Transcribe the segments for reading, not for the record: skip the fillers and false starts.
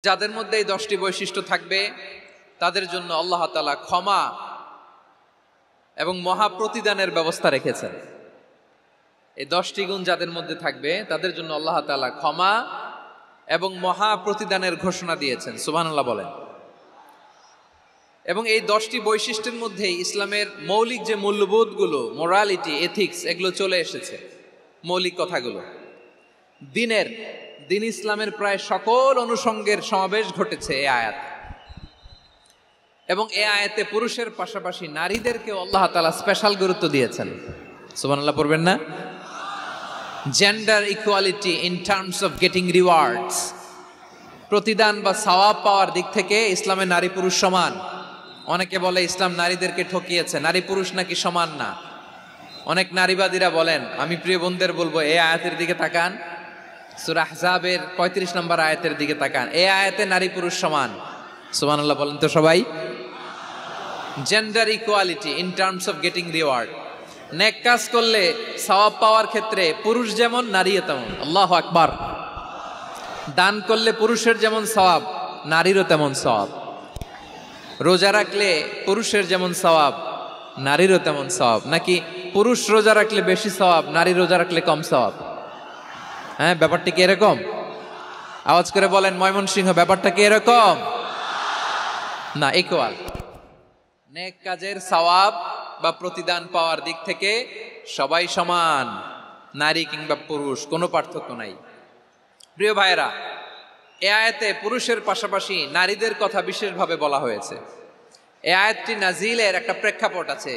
যাদের মধ্যে এই 10টি বৈশিষ্ট্য থাকবে তাদের জন্য আল্লাহ তাআলা ক্ষমা এবং মহা প্রতিদানের ব্যবস্থা রেখেছেন। এই 10টি গুণ যাদের মধ্যে থাকবে তাদের জন্য আল্লাহ তাআলা ক্ষমা এবং মহা প্রতিদানের ঘোষণা দিয়েছেন। সুবহানাল্লাহ বলেন। এবং এই 10টি বৈশিষ্ট্যের মধ্যে ইসলামের মৌলিক যে মূল্যবোধগুলো, মোরালিটি, এথিক্স, এগুলো চলে এসেছে। মৌলিক কথাগুলো দিন ইসলামের প্রায় সকল অনুষঙ্গের সমাবেশ ঘটেছে এই আয়াত। এবং এই আয়াতে পুরুষের পাশাপাশি নারীদেরকেও আল্লাহ তাআলা স্পেশাল গুরুত্ব দিয়েছেন। সুবহানাল্লাহ পড়বেন না? Gender equality in terms of getting rewards, প্রতিদান বা সওয়াব পাওয়ার দিক থেকে ইসলামে নারী পুরুষ সমান। অনেকে বলে ইসলাম নারীদেরকে ঠকিয়েছে, নারী পুরুষ নাকি সমান না। অনেক নারীবাদীরা বলেন, আমি প্রিয় বোনদের বলবো এই আয়াতের দিকে তাকান, সূরা আহজাবের 35 নম্বর আয়াতের দিকে তাকান। এই আয়াতে নারী পুরুষ সমান। সুবহানাল্লাহ বলেন তো সবাই। Gender equality in terms of getting reward, নেক কাজ করলে সওয়াব পাওয়ার ক্ষেত্রে পুরুষ যেমন নারীও তেমন। আল্লাহু আকবার। দান করলে পুরুষের যেমন সওয়াব নারীরও তেমন সওয়াব। রোজা রাখলে পুরুষের যেমন সওয়াব নারীরও তেমন সওয়াব। নাকি পুরুষ রোজা রাখলে বেশি সওয়াব, নারী রোজা রাখলে কম সওয়াব? হ্যাঁ, ব্যাপারটা কি এরকম? আওয়াজ করে বলেন ময়মনসিংহ, ব্যাপারটা কি এরকম? না, ইকুয়াল। নেক কাজের সওয়াব বা প্রতিদান পাওয়ার দিক থেকে সবাই সমান, নারী কিংবা পুরুষ, কোনো পার্থক্য নাই। প্রিয় ভাইয়েরা, এই আয়াতে পুরুষের পাশাপাশি নারীদের কথা বিশেষভাবে বলা হয়েছে। এই আয়াতটি নাজিলের একটা প্রেক্ষাপট আছে,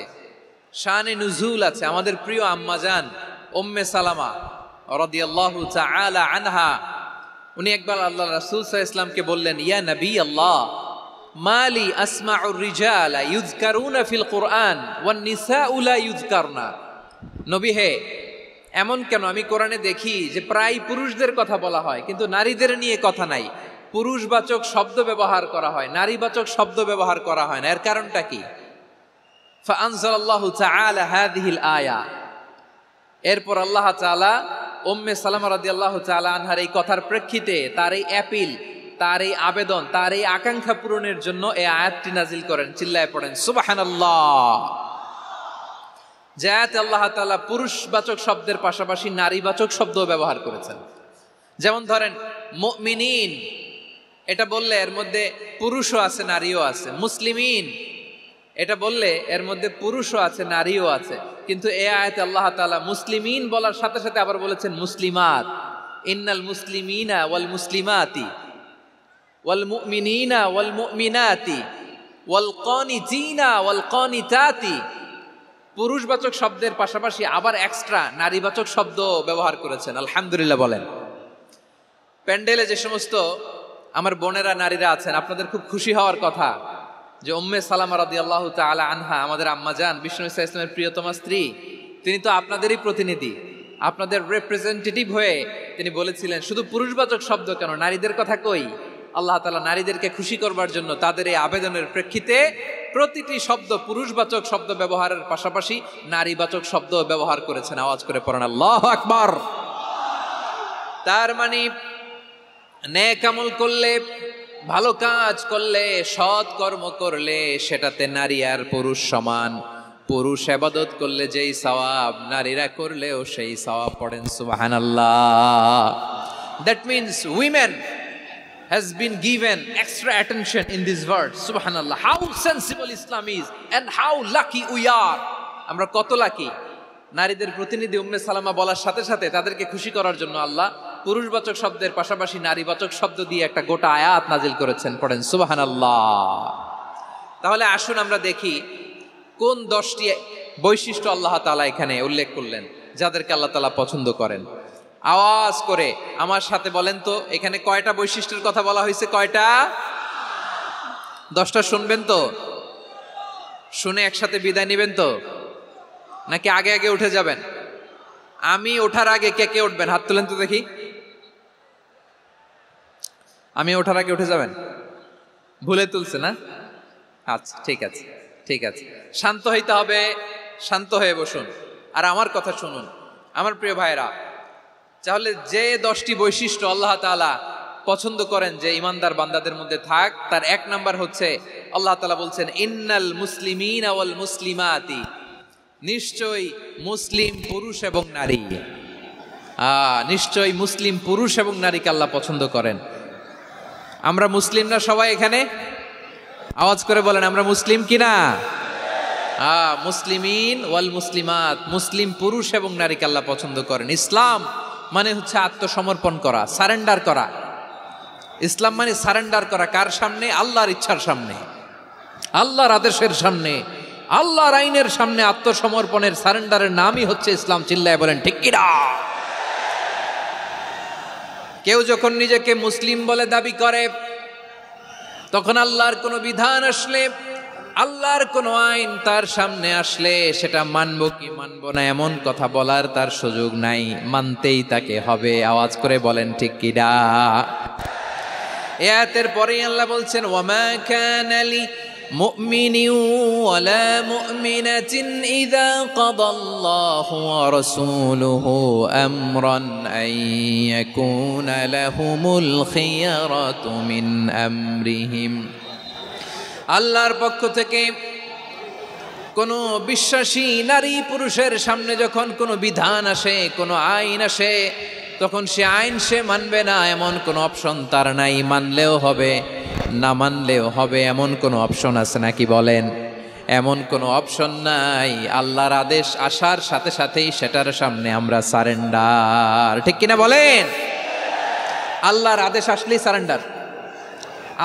শানে নুজুল আছে। আমাদের প্রিয় আম্মাজান উম্মে সালামা রাদিয়াল্লাহু তাআলা আনহা, উনি একবার আল্লাহ রাসূল সাল্লাল্লাহু আলাইহি ওয়াসাল্লামকে বললেন, ইয়া নবী আল্লাহ, মালি আসমাউর রিজালা ইউযকারুনা ফিল কুরআন ওয়ান নিসাউ লা ইউযকারনা। নবী হে, এমন কেন আমি কোরআনে দেখি যে প্রায় পুরুষদের কথা বলা হয় কিন্তু নারীদের নিয়ে কথা নাই। পুরুষবাচক শব্দ ব্যবহার করা হয়, নারীবাচক শব্দ ব্যবহার করা হয় না। এর কারণটা কি? ফাআনজালাল্লাহু তাআলা হাযিহিল আয়া। এরপর আল্লাহ তাআলা উম্মে সালামা রাদিয়াল্লাহু তাআলা আনহার এই কথার প্রেক্ষিতে, তার এই অ্যাপিল, তার এই আবেদন, তার এই আকাঙ্ক্ষা পূরণের জন্য এই আয়াতটি নাজিল করেন। চিল্লায় পড়েন সুবহানাল্লাহ। যে আয়াতে আল্লাহ তাআলা পুরুষবাচক শব্দের পাশাপাশি নারীবাচক শব্দ ব্যবহার করেছেন। যেমন ধরেন মুমিনিন, এটা বললে এর মধ্যে পুরুষও আছে নারীও আছে। মুসলিমিন, এটা বললে এর মধ্যে পুরুষও আছে নারীও আছে। কিন্তু এই আয়াতে আল্লাহ তাআলা মুসলিমিন বলার সাথে সাথে আবার বলেছেন মুসলিমাত। ইন্নাল মুসলিমিনা ওয়াল মুসলিমাতি ওয়াল মুমিনিনা ওয়াল মুমিনাতি ওয়াল কানিতিনা ওয়াল কানিতাতি। পুরুষবাচক শব্দের পাশাপাশি আবার এক্সট্রা নারীবাচক শব্দ ব্যবহার করেছেন। আলহামদুলিল্লাহ বলেন। প্যান্ডেলে যে সমস্ত আমার বোনেরা নারীরা আছেন, আপনাদের খুব খুশি হওয়ার কথা যে উম্মে সালামা রাদিয়াল্লাহু তাআলা আনহা, আমাদের আম্মাজান বিষ্ণু ইসা ইসলামের প্রিয়তমা স্ত্রী, তিনি তো আপনাদেরই প্রতিনিধি, আপনাদের রিপ্রেজেন্টেটিভ হয়ে তিনি বলেছিলেন শুধু পুরুষবাচক শব্দ কেন, নারীদের কথা কই। আল্লাহ তাআলা নারীদেরকে খুশি করবার জন্য তাদের এই আবেদনের প্রেক্ষিতে প্রতিটি শব্দ পুরুষবাচক শব্দ ব্যবহারের পাশাপাশি নারীবাচক শব্দ ব্যবহার করেছেন। আওয়াজ করে পড়েন আল্লাহু আকবার। তার মানে নেক আমল করলে, ভালো কাজ করলে, সৎ কর্ম করলে সেটাতে নারী আর পুরুষ সমান। পুরুষ ইবাদত করলে যেই সওয়াব, নারীরা করলেও সেই সওয়াব। পড়েন সুবহানাল্লাহ। That means women has been given extra attention in this verse. Subhanallah, how sensible Islam is and how lucky we are. আমরা কত লাকি। নারীদের প্রতিনিধি উম্মে সালামা বলার সাথে সাথে তাদেরকে খুশি করার জন্য আল্লাহ পুরুষবাচক শব্দের পাশাপাশি নারীবাচক শব্দ দিয়ে একটা গোটা আয়াত নাজিল করেছেন। পড়েন সুবহানাল্লাহ। তাহলে আসুন আমরা দেখি কোন 10টি বৈশিষ্ট্য আল্লাহ তাআলা এখানে উল্লেখ করলেন যাদেরকে আল্লাহ তাআলা পছন্দ করেন। আওয়াজ করে আমার সাথে বলেন তো, এখানে কয়টা বৈশিষ্ট্যের কথা বলা হয়েছে? কয়টা? 10টা শুনবেন তো? শুনে একসাথে বিদায় নেবেন তো, নাকি আগে আগে উঠে যাবেন? আমি ওঠার আগে কে কে উঠবেন? হাত তুলেন তো দেখি। আমি ওঠার আগে উঠে যাবেন? ভুলে তুলছে না? আচ্ছা, ঠিক আছে, ঠিক আছে। শান্ত হইতে হবে, শান্ত হয়ে বসুন আর আমার কথা শুনুন। আমার প্রিয় ভাইরা, তাহলে যে 10টি বৈশিষ্ট্য আল্লাহ তাআলা পছন্দ করেন যে ইমানদার বান্দাদের মধ্যে থাক, তার এক নাম্বার হচ্ছে আল্লাহ তাআলা বলছেন ইন্নাল মুসলিমিনা ওয়াল মুসলিমাতি, নিশ্চয়ই মুসলিম পুরুষ এবং নারী, নিশ্চয়ই মুসলিম পুরুষ এবং নারীকে আল্লাহ পছন্দ করেন। আমরা মুসলিম না সবাই এখানে? আওয়াজ করে বলেন আমরা মুসলিম কিনা? মুসলিমিন ওয়াল মুসলিমাত, মুসলিম পুরুষ এবং নারীকে আল্লাহ পছন্দ করেন। ইসলাম মানে হচ্ছে আত্মসমর্পণ করা, সারেন্ডার করা। ইসলাম মানে সারেন্ডার করা কার সামনে? আল্লাহর ইচ্ছার সামনে, আল্লাহর আদেশের সামনে, আল্লাহর আইনের সামনে আত্মসমর্পণের সারেন্ডারের নামই হচ্ছে ইসলাম। চিল্লায় বলেন ঠিক কিনা? কেউ যখন নিজেকে মুসলিম বলে দাবি করে, তখন আল্লাহর কোনো বিধান আসলে, আল্লাহর কোনো আইন তার সামনে আসলে সেটা মানবো কি মানবো না এমন কথা বলার তার সুযোগ নাই, মানতেই তাকে হবে। আওয়াজ করে বলেন ঠিক কিনা? এই আয়াতের পরেই আল্লাহ বলছেন ওয়ামা কানা লি মুমিনিন ওয়ালা মুমিনাতিন ইযা কাদাল্লাহু ওয়া রাসূলুহু আমরান আন ইয়াকুনা লাহুমুল খিয়ারাতু মিন আমরিহিম। আল্লাহর পক্ষ থেকে কোনো বিশ্বাসী নারী পুরুষের সামনে যখন কোনো বিধান আসে, কোনো আইন আসে, তখন সে আইন সে মানবে না এমন কোনো অপশন তার নাই। মানলেও হবে, না মানলেও হবে এমন কোনো অপশন আছে নাকি বলেন? এমন কোনো অপশন নাই। আল্লাহর আদেশ আসার সাথে সাথেই সেটার সামনে আমরা সারেন্ডার। ঠিক কিনা বলেন? আল্লাহর আদেশ আসলেই সারেন্ডার,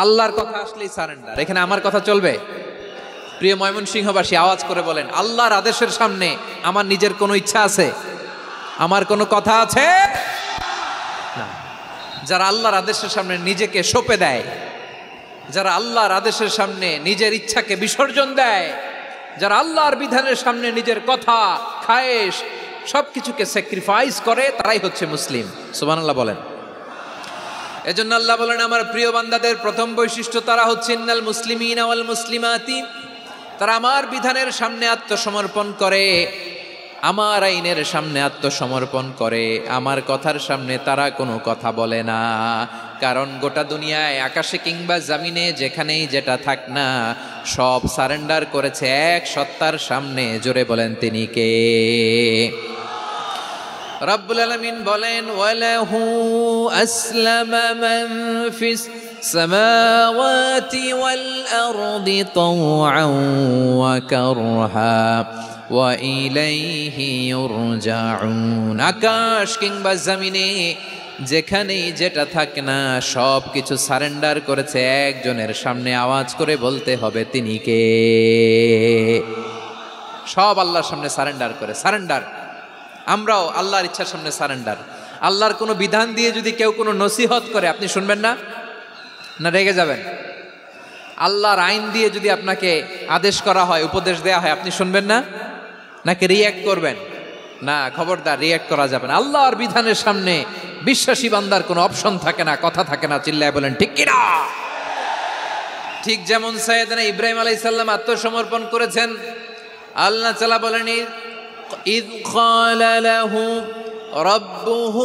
আল্লাহর কথা আসলেই সারেন্ডার। এখানে আমার কথা চলবে? প্রিয় ময়মনসিংহবাসী আওয়াজ করে বলেন আল্লাহর আদেশের সামনে আমার নিজের কোনো ইচ্ছা আছে? আমার কোনো কথা আছে? না। যারা আল্লাহর আদেশের সামনে নিজেকে সঁপে দেয়, যারা আল্লাহর আদেশের সামনে নিজের ইচ্ছাকে বিসর্জন দেয়, যারা আল্লাহর বিধানের সামনে নিজের কথা, খায়েশ সবকিছুকে স্যাক্রিফাইস করে, তারাই হচ্ছে মুসলিম। সুবহানাল্লাহ বলেন। এজন্য আল্লাহ বলেন আমার প্রিয় বান্দাদের প্রথম বৈশিষ্ট্য তারা হচ্ছে ইন্নাল মুসলিমিনা ওয়াল মুসলিমাতি, তারা আমার বিধানের সামনে আত্মসমর্পণ করে, আমার আইনের সামনে আত্মসমর্পণ করে, আমার কথার সামনে তারা কোনো কথা বলে না। কারণ গোটা দুনিয়ায় আকাশে কিংবা জমিনে যেখানেই যেটা থাক না, সব সারেন্ডার করেছে এক সত্তার সামনে। জোরে বলেন তিনি কে? রব্বুল আলামিন বলেন ওয়ালাহু আসলামা মান ফিস সামাওয়াতি ওয়াল আরদি তাওআন ওয়া কারহা ওয়া ইলাইহি ইউরজাউন। আকাশ কিংবা জমিনে যেখানেই যেটা থাক না, সব কিছু সারেন্ডার করেছে একজনের সামনে। আওয়াজ করে বলতে হবে তিনি কে? সব আল্লাহর সামনে সারেন্ডার করে। সারেন্ডার। আমরাও আল্লাহর ইচ্ছার সামনে সারেন্ডার। আল্লাহর কোনো বিধান দিয়ে যদি কেউ কোনো নসিহত করে, আপনি শুনবেন না? না রেগে যাবেন? আল্লাহর আইন দিয়ে যদি আপনাকে আদেশ করা হয়, উপদেশ দেয়া হয়, আপনি শুনবেন না? নাকি রিয়্যাক্ট করবেন? না, খবরদার, রিয়্যাক্ট করা যাবে না। আল্লাহর বিধানের সামনে বিশ্বাসী বান্দার কোনো অপশন থাকে না, কথা থাকে না। চিল্লায় বলেন ঠিক কিনা? ঠিক যেমন সাইয়েদনা ইব্রাহিম আলাইহিস সালাম আত্মসমর্পণ করেছেন। আল্লাহ তাআলা বলেন إذ قال له ربه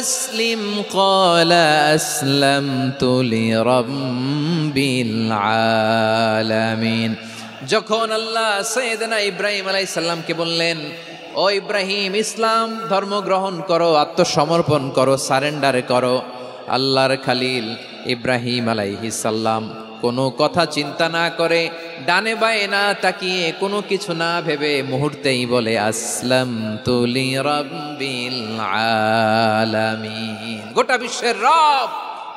أسلم قال أسلمت لرب العالمين। যখন আল্লাহ সাইয়েদনা ইব্রাহিম আলাইহিস সালামকে বললেন ও ইব্রাহিম ইসলাম ধর্ম গ্রহণ করো, আত্মসমর্পণ করো, সারেন্ডার করো, আল্লাহর খালিল ইব্রাহিম আলাইহিস সালাম কোনো কথা চিন্তা না করে, ডানে বায়ে না তাকিয়ে, কোনো কিছু না ভেবে মুহূর্তেই বলে আসলামতু লিরাব্বিল আলামিন। গোটা বিশ্বের রব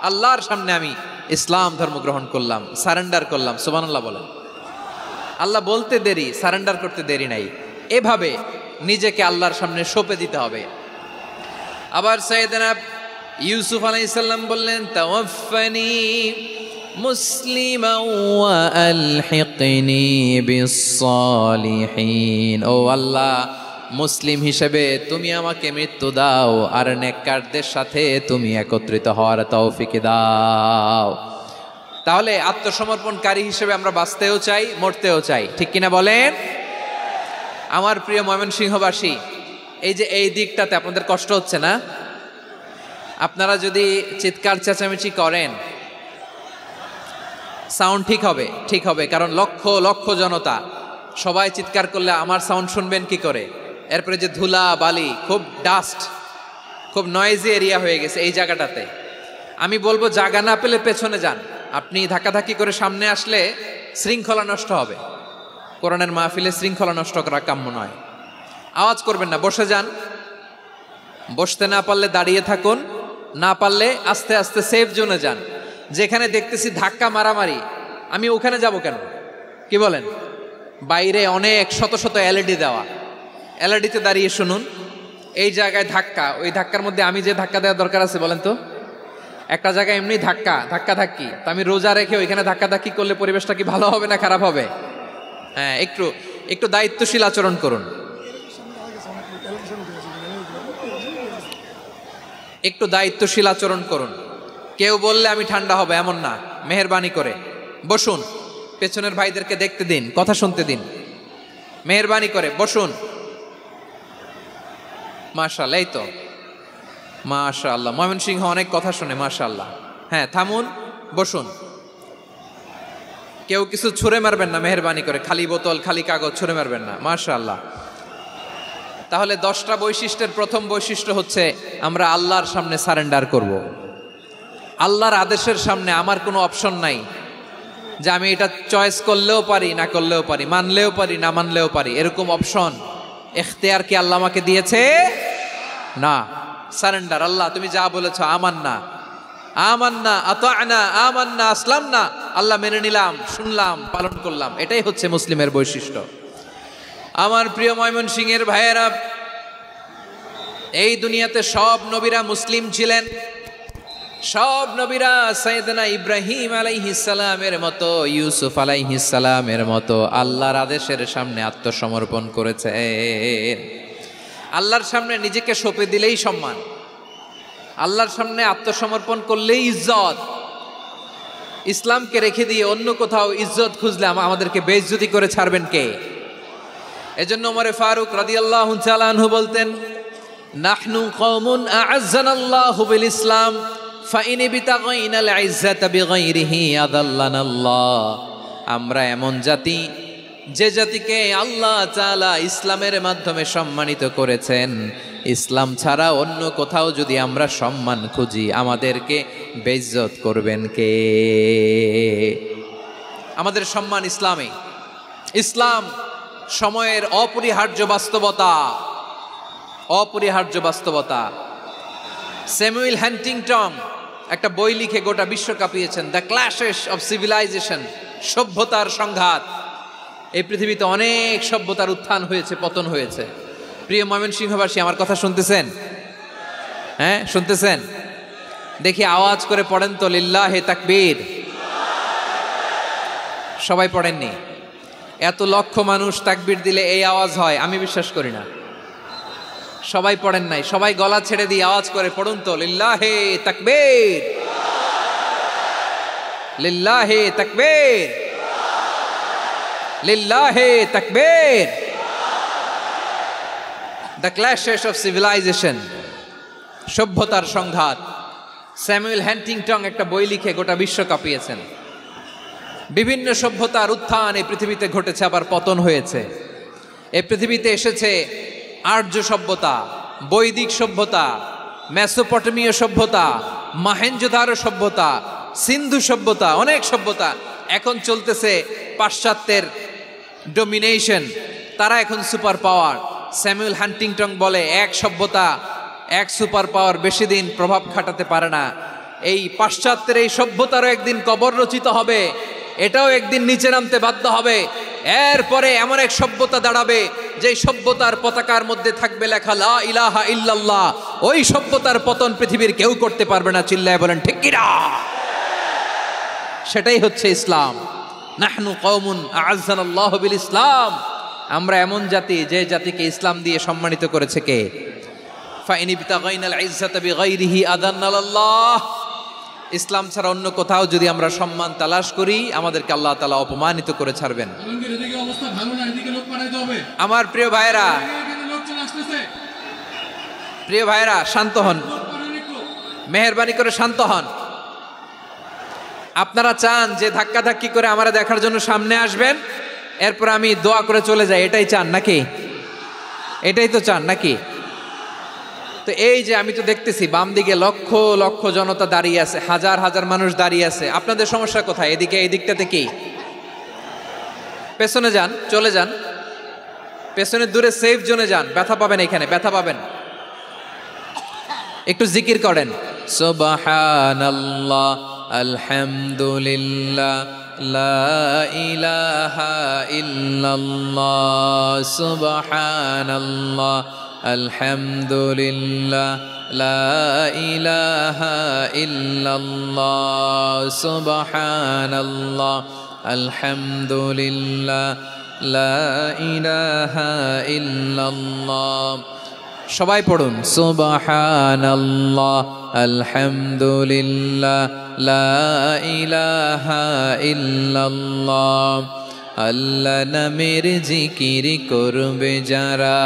আল্লাহর সামনে আমি ইসলাম ধর্ম গ্রহণ করলাম, সারেন্ডার করলাম। সুবহানাল্লাহ বলেন। আল্লাহ বলতে দেরি, সারেন্ডার করতে দেরি নাই। এভাবে নিজেকে আল্লাহর সামনে সঁপে দিতে হবে। আবার সাইয়েদনা ইউসুফ আলাইহিস সালাম বললেন তাওয়াফফানি মুসলিমান ওয়া আলহিকনি বিস-সালিহিন। ও আল্লাহ, মুসলিম হিসেবে তুমি আমাকে মৃত্যু দাও, আর নেককারদের সাথে তুমি একত্রিত হওয়ার তৌফিক দাও। তাহলে আত্মসমর্পণকারী হিসেবে আমরা বাঁচতেও চাই, মরতেও চাই। ঠিক কিনা বলেন? আমার প্রিয় ময়মনসিংহবাসী, এই যে এই দিকটাতে আপনাদের কষ্ট হচ্ছে না? আপনারা যদি চিৎকার চেঁচামেচি করেন সাউন্ড ঠিক হবে, কারণ লক্ষ লক্ষ জনতা, সবাই চিৎকার করলে আমার সাউন্ড শুনবেন কি করে? এরপরে যে ধুলা বালি, খুব ডাস্ট, খুব নয়েজি এরিয়া হয়ে গেছে এই জায়গাটাতে। আমি বলবো জায়গা না পেলে পেছনে যান। আপনি ধাক্কাধাক্কি করে সামনে আসলে শৃঙ্খলা নষ্ট হবে। কোরআনের মাহফিলে শৃঙ্খলা নষ্ট করা কাম্য নয়। আওয়াজ করবেন না, বসে যান। বসতে না পারলে দাঁড়িয়ে থাকুন, না পারলে আস্তে আস্তে সেফ জোনে যান। যেখানে দেখতেছি ধাক্কা মারামারি, আমি ওখানে যাব কেন? কি বলেন? বাইরে অনেক শত শত এলইডি দেওয়া, এলইডিতে দাঁড়িয়ে শুনুন। এই জায়গায় ধাক্কা, ওই ধাক্কার মধ্যে আমি যে ধাক্কা দেওয়ার দরকার আছে বলেন তো? একটা জায়গায় এমনি ধাক্কি, তো আমি রোজা রেখে ওইখানে ধাক্কি করলে পরিবেশটা কি ভালো হবে না খারাপ হবে? হ্যাঁ, একটু দায়িত্বশীল আচরণ করুন, একটু দায়িত্বশীল আচরণ করুন। কেউ বললে আমি ঠান্ডা হবে এমন না, মেহেরবানি করে বসুন। পেছনের ভাইদেরকে দেখতে দিন, কথা শুনতে দিন, মেহেরবানি করে বসুন। মাশাআল্লাহ, এই তো মাশাআল্লাহ, ময়মনসিংহ অনেক কথা শুনে, মাশাআল্লাহ। হ্যাঁ, থামুন, বসুন। কেউ কিছু ছুঁড়ে মারবেন না, মেহেরবানি করে, খালি বোতল খালি কাগজ ছুঁড়ে মারবেন না, মাশাআল্লাহ। তাহলে 10টা বৈশিষ্ট্যের প্রথম বৈশিষ্ট্য হচ্ছে আমরা আল্লাহর সামনে সারেন্ডার করব। আল্লাহর আদেশের সামনে আমার কোনো অপশন নাই যে আমি এটা চয়েস করলেও পারি না করলেও পারি, মানলেও পারি না মানলেও পারি, এরকম অপশন এখতিয়ার কি আল্লাহ আমাকে দিয়েছে? না। সারেন্ডার, আল্লাহ তুমি যা বলেছো, আমান্না আতা'না আমান্না আসলামনা, আল্লাহ মেনে নিলাম, শুনলাম, পালন করলাম। এটাই হচ্ছে মুসলিমের বৈশিষ্ট্য। আমার প্রিয় ময়মনসিংহের ভাইয়েরা, এই দুনিয়াতে সব নবীরা মুসলিম ছিলেন। সব নবীরা সাইয়েদনা ইব্রাহিম আলাইহিস সালামের মতো, ইউসুফ আলাইহিস সালামের মতো আল্লাহর আদেশের সামনে আত্মসমর্পণ করেছেন। আল্লাহর সামনে নিজেকে সঁপে দিলেই সম্মান, আল্লাহর সামনে আত্মসমর্পণ করলেই ইজ্জত। ইসলামকে রেখে দিয়ে অন্য কোথাও ইজ্জত খুঁজলে আমাদেরকে বেইজ্জতি করে ছাড়বেন কে? এজন্য ওমর ফারুক রাদিয়াল্লাহু তাআলা আনহু বলতেন, নাহনু কওমুন আ'আজ্জানাল্লাহু বিল ইসলাম ফাইন বিতাগাইনাল ইজ্জাতা বিগাইরিহি আদাল্লানাল্লাহ। আমরা এমন জাতি, যে জাতিকে আল্লাহ তাআলা ইসলামের মাধ্যমে সম্মানিত করেছেন, ইসলাম ছাড়া অন্য কোথাও যদি আমরা সম্মান খুঁজি আমাদেরকে বেইজ্জত করবেন কে? আমাদের সম্মান ইসলামে। ইসলাম সময়ের অপরিহার্য বাস্তবতা, অপরিহার্য বাস্তবতা। স্যামুয়েল হ্যান্টিংটন একটা বই লিখে গোটা বিশ্ব কাঁপিয়েছেন, দ্য ক্ল্যাশেস অফ সিভিলাইজেশন, সভ্যতার সংঘাত। এই পৃথিবীতে অনেক সভ্যতার উত্থান হয়েছে, পতন হয়েছে। প্রিয় ময়মনসিংহবাসী, আমার কথা শুনতেছেন? হ্যাঁ, শুনতেছেন? দেখি আওয়াজ করে পড়েন তো, লিল্লাহে তাকবীর। সবাই পড়েননি? এত লক্ষ মানুষ তাকবীর দিলে এই আওয়াজ হয়? আমি বিশ্বাস করি না। সবাই পড়েন নাই, সবাই গলা ছেড়ে দিয়ে আওয়াজ করে পড়ুন তো, লিল্লাহে তাকবীর, লিল্লাহে তাকবীর, লিল্লাহে তাকবীর। দ্য ক্ল্যাশেস অফ সিভিলাইজেশন, সভ্যতার সংঘাত। স্যামুয়েল হ্যান্টিংটন একটা বই লিখে গোটা বিশ্ব কাঁপিয়েছেন। বিভিন্ন সভ্যতার উত্থান এই পৃথিবীতে ঘটেছে, আবার পতন হয়েছে। এই পৃথিবীতে এসেছে আর্য সভ্যতা, বৈদিক সভ্যতা, মেসোপটেমীয় সভ্যতা, মহেঞ্জোদারো সভ্যতা, সিন্ধু সভ্যতা, অনেক সভ্যতা। এখন চলতেছে পাশ্চাত্যের ডোমিনেশন, তারা এখন সুপার পাওয়ার। স্যামুয়েল হ্যান্টিংটন বলে, এক সভ্যতা, এক সুপার পাওয়ার বেশি দিন প্রভাব খাটাতে পারে না। এই পাশ্চাত্যের এই সভ্যতারও একদিন কবর রচিত হবে, এটাও একদিন নিচে নামতে বাধ্য হবে। এরপরে এমন এক সভ্যতা দাঁড়াবে যে সভ্যতার পতাকার মধ্যে থাকবে লেখা লা ইলাহা ইল্লাল্লাহ। ওই সভ্যতার পতন পৃথিবীর কেউ করতে পারবে না। চিল্লায় বলেন ঠিক কিনা? সেটাই হচ্ছে ইসলাম। নাহনু কওমুন আ'আজ্জানাল্লাহু বিল ইসলাম, আমরা এমন জাতি যে জাতিকে ইসলাম দিয়ে সম্মানিত করেছে কে? ফাইন ইবতাগাইনাল ইজ্জাতা বিগাইরিহি আদান্নাল্লাহ। ইসলাম ছাড়া অন্য কোথাও যদি আমরা সম্মান তালাশ করি আমাদেরকে আল্লাহ তাআলা অপমানিত করে ছাড়বেন। আমার প্রিয় ভাইরা, প্রিয় ভাইরা শান্ত হন, মেহেরবানি করে শান্ত হন। আপনারা চান যে ধাক্কাধাক্কি করে আমরা দেখার জন্য সামনে আসবেন, এরপর আমি দোয়া করে চলে যাই, এটাই চান নাকি? এটাই তো চান নাকি? তো এই যে আমি তো দেখতেছি বাম দিকে লক্ষ লক্ষ জনতা দাঁড়িয়ে আছে, হাজার হাজার মানুষ দাঁড়িয়ে আছে। আপনাদের সমস্যা কোথায়? এদিকে, এই দিকটাতে কি? পেছনে যান, চলে যান, পেছনে দূরে সেফ জোনে যান। ব্যথা পাবেন, এখানে ব্যথা পাবেন। একটু জিকির করেন, সুবহানাল্লাহ, আলহামদুলিল্লাহ, লা ইলাহা ইল্লাল্লাহ, সুবহানাল্লাহ, আলহামদুলিল্লাহ, লা ইলাহা ইল্লাল্লাহ, সুবহানাল্লাহ, আলহামদুলিল্লাহ, লা ইলাহা ইল্লাল্লাহ। সবাই পড়ুন, সুবহানাল্লাহ, আলহামদুলিল্লাহ, লা ইলাহা ইল্লাল্লাহ। আল্লাহ নামের জিকির করবে যারা,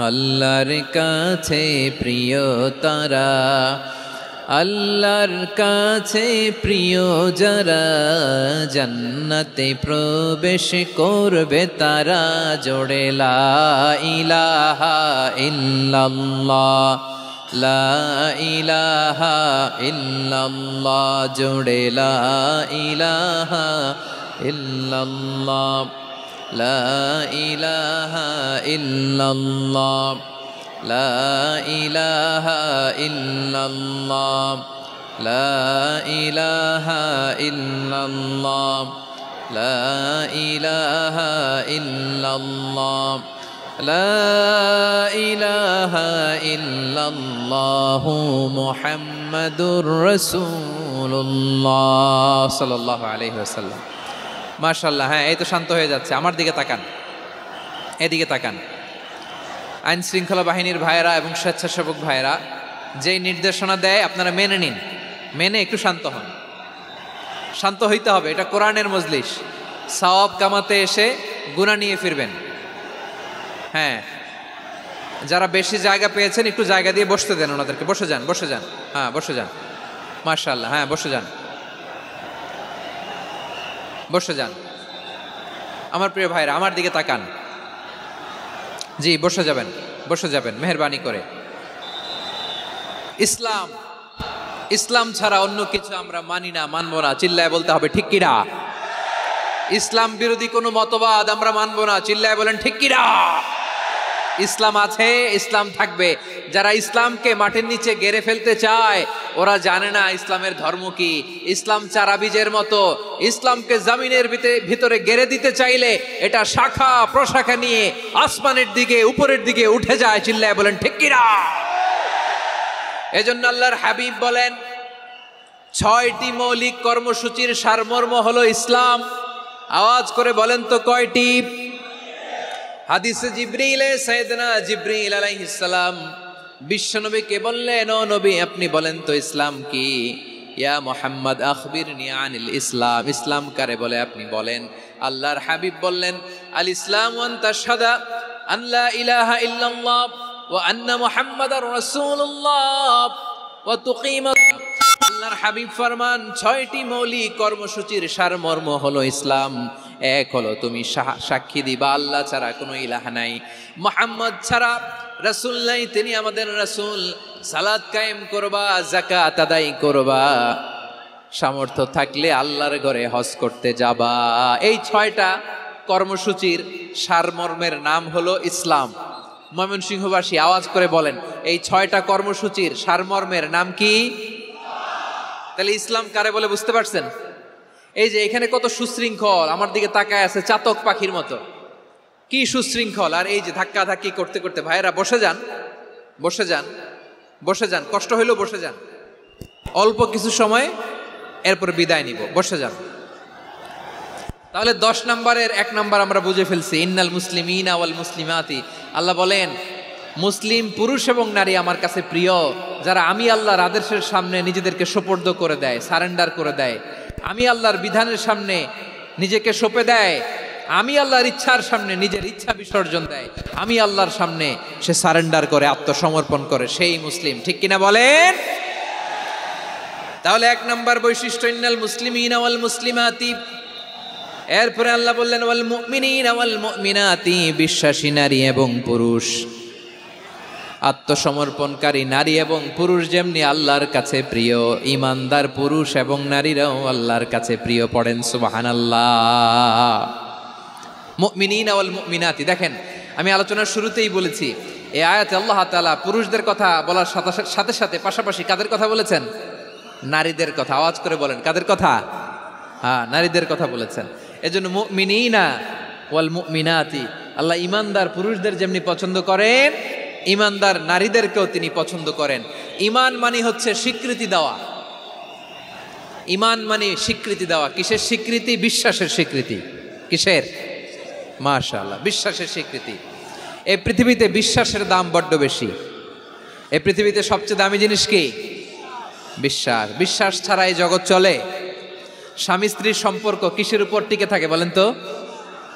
আল্লাহর কাছে প্রিয় তারা, আল্লাহর কাছে প্রিয় যারা, জান্নাতে প্রবেশ করবে তারা। জোড়ে লা ইলাহা ইল্লাল্লাহ, লা ইলাহা ইল্লাল্লাহ, জোড়ে লা ইলাহা ইল্লাল্লাহ, লা ইলাহা ইল্লাল্লাহ, লা ইলাহা ইল্লাল্লাহ, লা ইলাহা ইল্লাল্লাহ, লা ইলাহা ইল্লাল্লাহ, লা ইলাহা ইল্লাল্লাহু মুহাম্মাদুর রাসূলুল্লাহ সাল্লাল্লাহু আলাইহি ওয়াসাল্লাম। মাশাআল্লাহ। হ্যাঁ, এই তো শান্ত হয়ে যাচ্ছে। আমার দিকে তাকান, এদিকে তাকান। আইন শৃঙ্খলা বাহিনীর ভাইয়েরা এবং স্বেচ্ছাসেবক ভাইয়েরা যেই নির্দেশনা দেয় আপনারা মেনে নিন, মেনে একটু শান্ত হন। শান্ত হইতে হবে, এটা কোরআনের মজলিস। সওয়াব কামাতে এসে গুনাহ নিয়ে ফিরবেন। হ্যাঁ, যারা বেশি জায়গা পেয়েছেন একটু জায়গা দিয়ে বসতে দেন ওনাদেরকে। বসে যান, বসে যান। হ্যাঁ, বসে যান। মাশাআল্লাহ। হ্যাঁ, বসে যান, বসে যান। আমার প্রিয় ভাইরা, আমার দিকে তাকান। জি, বসে যাবেন, বসে যাবেন মেহেরবানি করে। ইসলাম, ইসলাম ছাড়া অন্য কিছু আমরা মানি না, মানবো না। চিল্লায় বলতে হবে ঠিক কিনা? ইসলাম বিরোধী কোনো মতবাদ আমরা মানবো না। চিল্লায় বলেন ঠিক কিনা? ইসলাম আছে, ইসলাম থাকবে। যারা ইসলামকে মাটির নিচে গেড়ে ফেলতে চায় ওরা জানে না ইসলামের ধর্ম কি। ইসলাম চারা বীজের মতো, ইসলামকে জমিনের ভিতরে গেড়ে দিতে চাইলে এটা শাখা প্রশাখা নিয়ে আসমানের দিকে, উপরের দিকে উঠে যায়। চিল্লায় বলেন ঠিক কিনা? এজন্য আল্লাহর হাবিব বলেন 6টি মৌলিক কর্মসূচির সারমর্ম হলো ইসলাম। আওয়াজ করে বলেন তো কয়টি? হাদিসে জিবরিলে সাইয়েদনা জিবরিল আলাইহিস সালাম বিশ্বনবীকে বললেন, ও নবী আপনি বলেন তো ইসলাম কি? ইয়া মুহাম্মদ আখবিরনি আনিল ইসলাম। ইসলাম কারে বলে আপনি বলেন। আল্লাহর হাবিব বললেন, আল ইসলাম আন তাশহাদা আন লা ইলাহা ইল্লাল্লাহ ওয়া আন্না মুহাম্মাদার রাসূলুল্লাহ ওয়া তুকিমা। আল্লাহর হাবিব ফরমান 6টি মৌলিক কর্মসূচির সারমর্ম হলো ইসলাম। এক হলো তুমি সাক্ষী দিবা আল্লাহ ছাড়া কোনো ইলাহা নাই, মুহাম্মদ ছাড়া রাসূল নাই, তিনি আমাদের রাসূল। সালাত কায়েম করবা, যাকাত আদায় করবা, সামর্থ্য থাকলে আল্লাহর ঘরে হজ করতে যাবা। এই 6টা কর্মসূচির সারমর্মের নাম হলো ইসলাম। ময়মনসিংহবাসী আওয়াজ করে বলেন, এই 6টা কর্মসূচির সারমর্মের নাম কি? তাহলে ইসলাম কারে বলে বুঝতে পারছেন? এই যে এখানে কত সুশৃঙ্খল, আমার দিকে তাকায় আছে চাতক পাখির মতো, কি সুশৃঙ্খল। আর এই যে ধাক্কা ধাক্কি করতে করতে, ভাইয়েরা বসে যান, বসে যান, বসে যান। কষ্ট হইলেও বসে যান, অল্প কিছু সময়, এরপর বিদায় নিব। বসে যান। তাহলে 10 নম্বরের 1 নম্বর আমরা বুঝে ফেলছি, ইন্নাল মুসলিমিনা ওয়াল মুসলিমাতি। আল্লাহ বলেন মুসলিম পুরুষ এবং নারী আমার কাছে প্রিয়, যারা আমি আল্লাহর আদেশের সামনে নিজেদেরকে সোপর্দ করে দেয়, সারেন্ডার করে দেয়, আমি আল্লাহর বিধানের সামনে নিজেকে সঁপে দেয়, আমি আল্লাহর ইচ্ছার সামনে নিজের ইচ্ছা বিসর্জন দেয়, আমি আল্লাহর সামনে সে সারেন্ডার করে, আত্মসমর্পণ করে, সেই মুসলিম। ঠিক কিনা বলেন? তাহলে এক নাম্বার বৈশিষ্ট্য ইন্নাল মুসলিমিনা ওয়াল মুসলিমাতি। এরপরে আল্লাহ বললেন ওয়াল মুমিনিনা ওয়াল মুমিনাতি, বিশ্বাসী নারী এবং পুরুষ, আত্মসমর্পণকারী নারী এবং পুরুষ যেমনি আল্লাহর কাছে প্রিয়, ইমানদার পুরুষ এবং নারীরাও আল্লাহর কাছে প্রিয়। পড়েন সুবহানাল্লাহ। মুমিনিনা ওয়াল মুমিনাতি, দেখেন আমি আলোচনার শুরুতেই বলেছি এই আয়াতে আল্লাহ তাআলা পুরুষদের কথা বলার সাথে সাথে পাশাপাশি কাদের কথা বলেছেন? নারীদের কথা। আওয়াজ করে বলেন, কাদের কথা? হ্যাঁ, নারীদের কথা বলেছেন। এজন্য মুমিনিনা ওয়াল মুমিনাতি, আল্লাহ ইমানদার পুরুষদের যেমনি পছন্দ করেন, ইমানদার নারীদেরকেও তিনি পছন্দ করেন। ইমান মানে হচ্ছে স্বীকৃতি দেওয়া। ইমান মানে স্বীকৃতি দেওয়া। কিসের স্বীকৃতি? বিশ্বাসের স্বীকৃতি। কিসের? মাশাআল্লাহ, বিশ্বাসের স্বীকৃতি। এই পৃথিবীতে বিশ্বাসের দাম বড্ড বেশি। এই পৃথিবীতে সবচেয়ে দামি জিনিস কি? বিশ্বাস। বিশ্বাস ছাড়া এই জগৎ চলে? স্বামী স্ত্রীর সম্পর্ক কিসের উপর টিকে থাকে বলেন তো?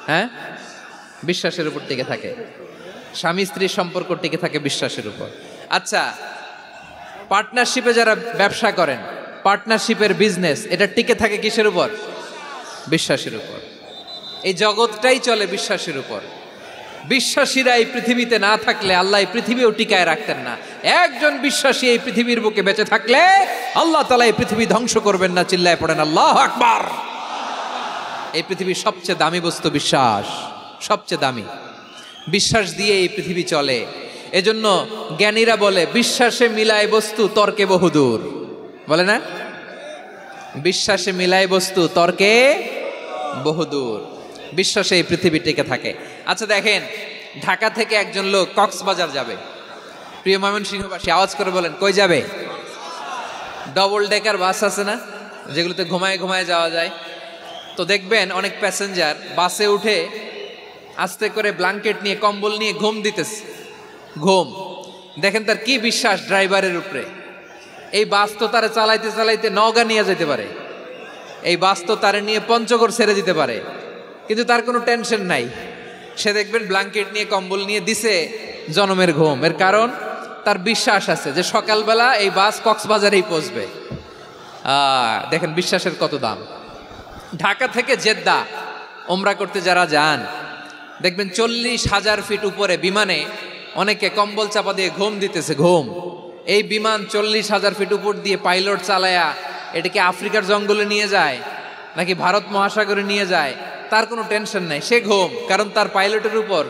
হ্যাঁ, বিশ্বাসের উপর টিকে থাকে। স্বামী স্ত্রীর সম্পর্ক টিকে থাকে বিশ্বাসের উপর। আচ্ছা, পার্টনারশিপে যারা ব্যবসা করেন, পার্টনারশিপের বিজনেস, এটা টিকে থাকে কিসের উপর? বিশ্বাসের উপর। এই জগৎটাই চলে বিশ্বাসের উপর। বিশ্বাসীরা এই পৃথিবীতে না থাকলে আল্লাহ এই পৃথিবীও টিকায় রাখতেন না। একজন বিশ্বাসী এই পৃথিবীর বুকে বেঁচে থাকলে আল্লাহ তাআলা এই পৃথিবী ধ্বংস করবেন না। চিল্লায় পড়েন আল্লাহু আকবার। এই পৃথিবীর সবচেয়ে দামি বস্তু বিশ্বাস, সবচেয়ে দামি। বিশ্বাস দিয়ে এই পৃথিবী চলে। এজন্য জ্ঞানীরা বলে বিশ্বাসে মিলায় বস্তু, তর্কে বহুদূর। বলে না? বিশ্বাসে মিলায় বস্তু, তর্কে বহুদূর। বিশ্বাসে এই পৃথিবী টিকে থাকে। আচ্ছা দেখেন, ঢাকা থেকে একজন লোক কক্সবাজার যাবে। প্রিয় ময়মনসিংহবাসী আওয়াজ করে বলেন, কই যাবে? ডবল ডেকার বাস আছে না, যেগুলোতে ঘুমায় ঘুমায় যাওয়া যায়। তো দেখবেন অনেক প্যাসেঞ্জার বাসে উঠে আস্তে করে ব্ল্যাঙ্কেট নিয়ে, কম্বল নিয়ে ঘুম দিতেছে। ঘুম দেখেন তার কি বিশ্বাস ড্রাইভারের উপরে। এই বাস তো তারা চালাইতে চালাইতে নওগাঁ নিয়ে যেতে পারে, এই বাস তো তারা নিয়ে পঞ্চগড় ছেড়ে দিতে পারে, কিন্তু তার কোনো টেনশন নাই। সে দেখবেন ব্ল্যাঙ্কেট নিয়ে, কম্বল নিয়ে দিছে জনমের ঘুম। এর কারণ তার বিশ্বাস আছে যে সকালবেলা এই বাস কক্সবাজারেই পৌঁছবে। দেখেন বিশ্বাসের কত দাম। ঢাকা থেকে জেদ্দা ওমরা করতে যারা যান, দেখবেন 40,000 ফিট উপরে বিমানে অনেকে কম্বল চাপা দিয়ে ঘুম দিতেছে। ঘুম। এই বিমান 40,000 ফিট উপর দিয়ে পাইলট চালায়া এটাকে আফ্রিকার জঙ্গলে নিয়ে যায় নাকি ভারত মহাসাগরে নিয়ে যায়, তার কোনো টেনশন নাই। সে ঘুম, কারণ তার পাইলটের উপর,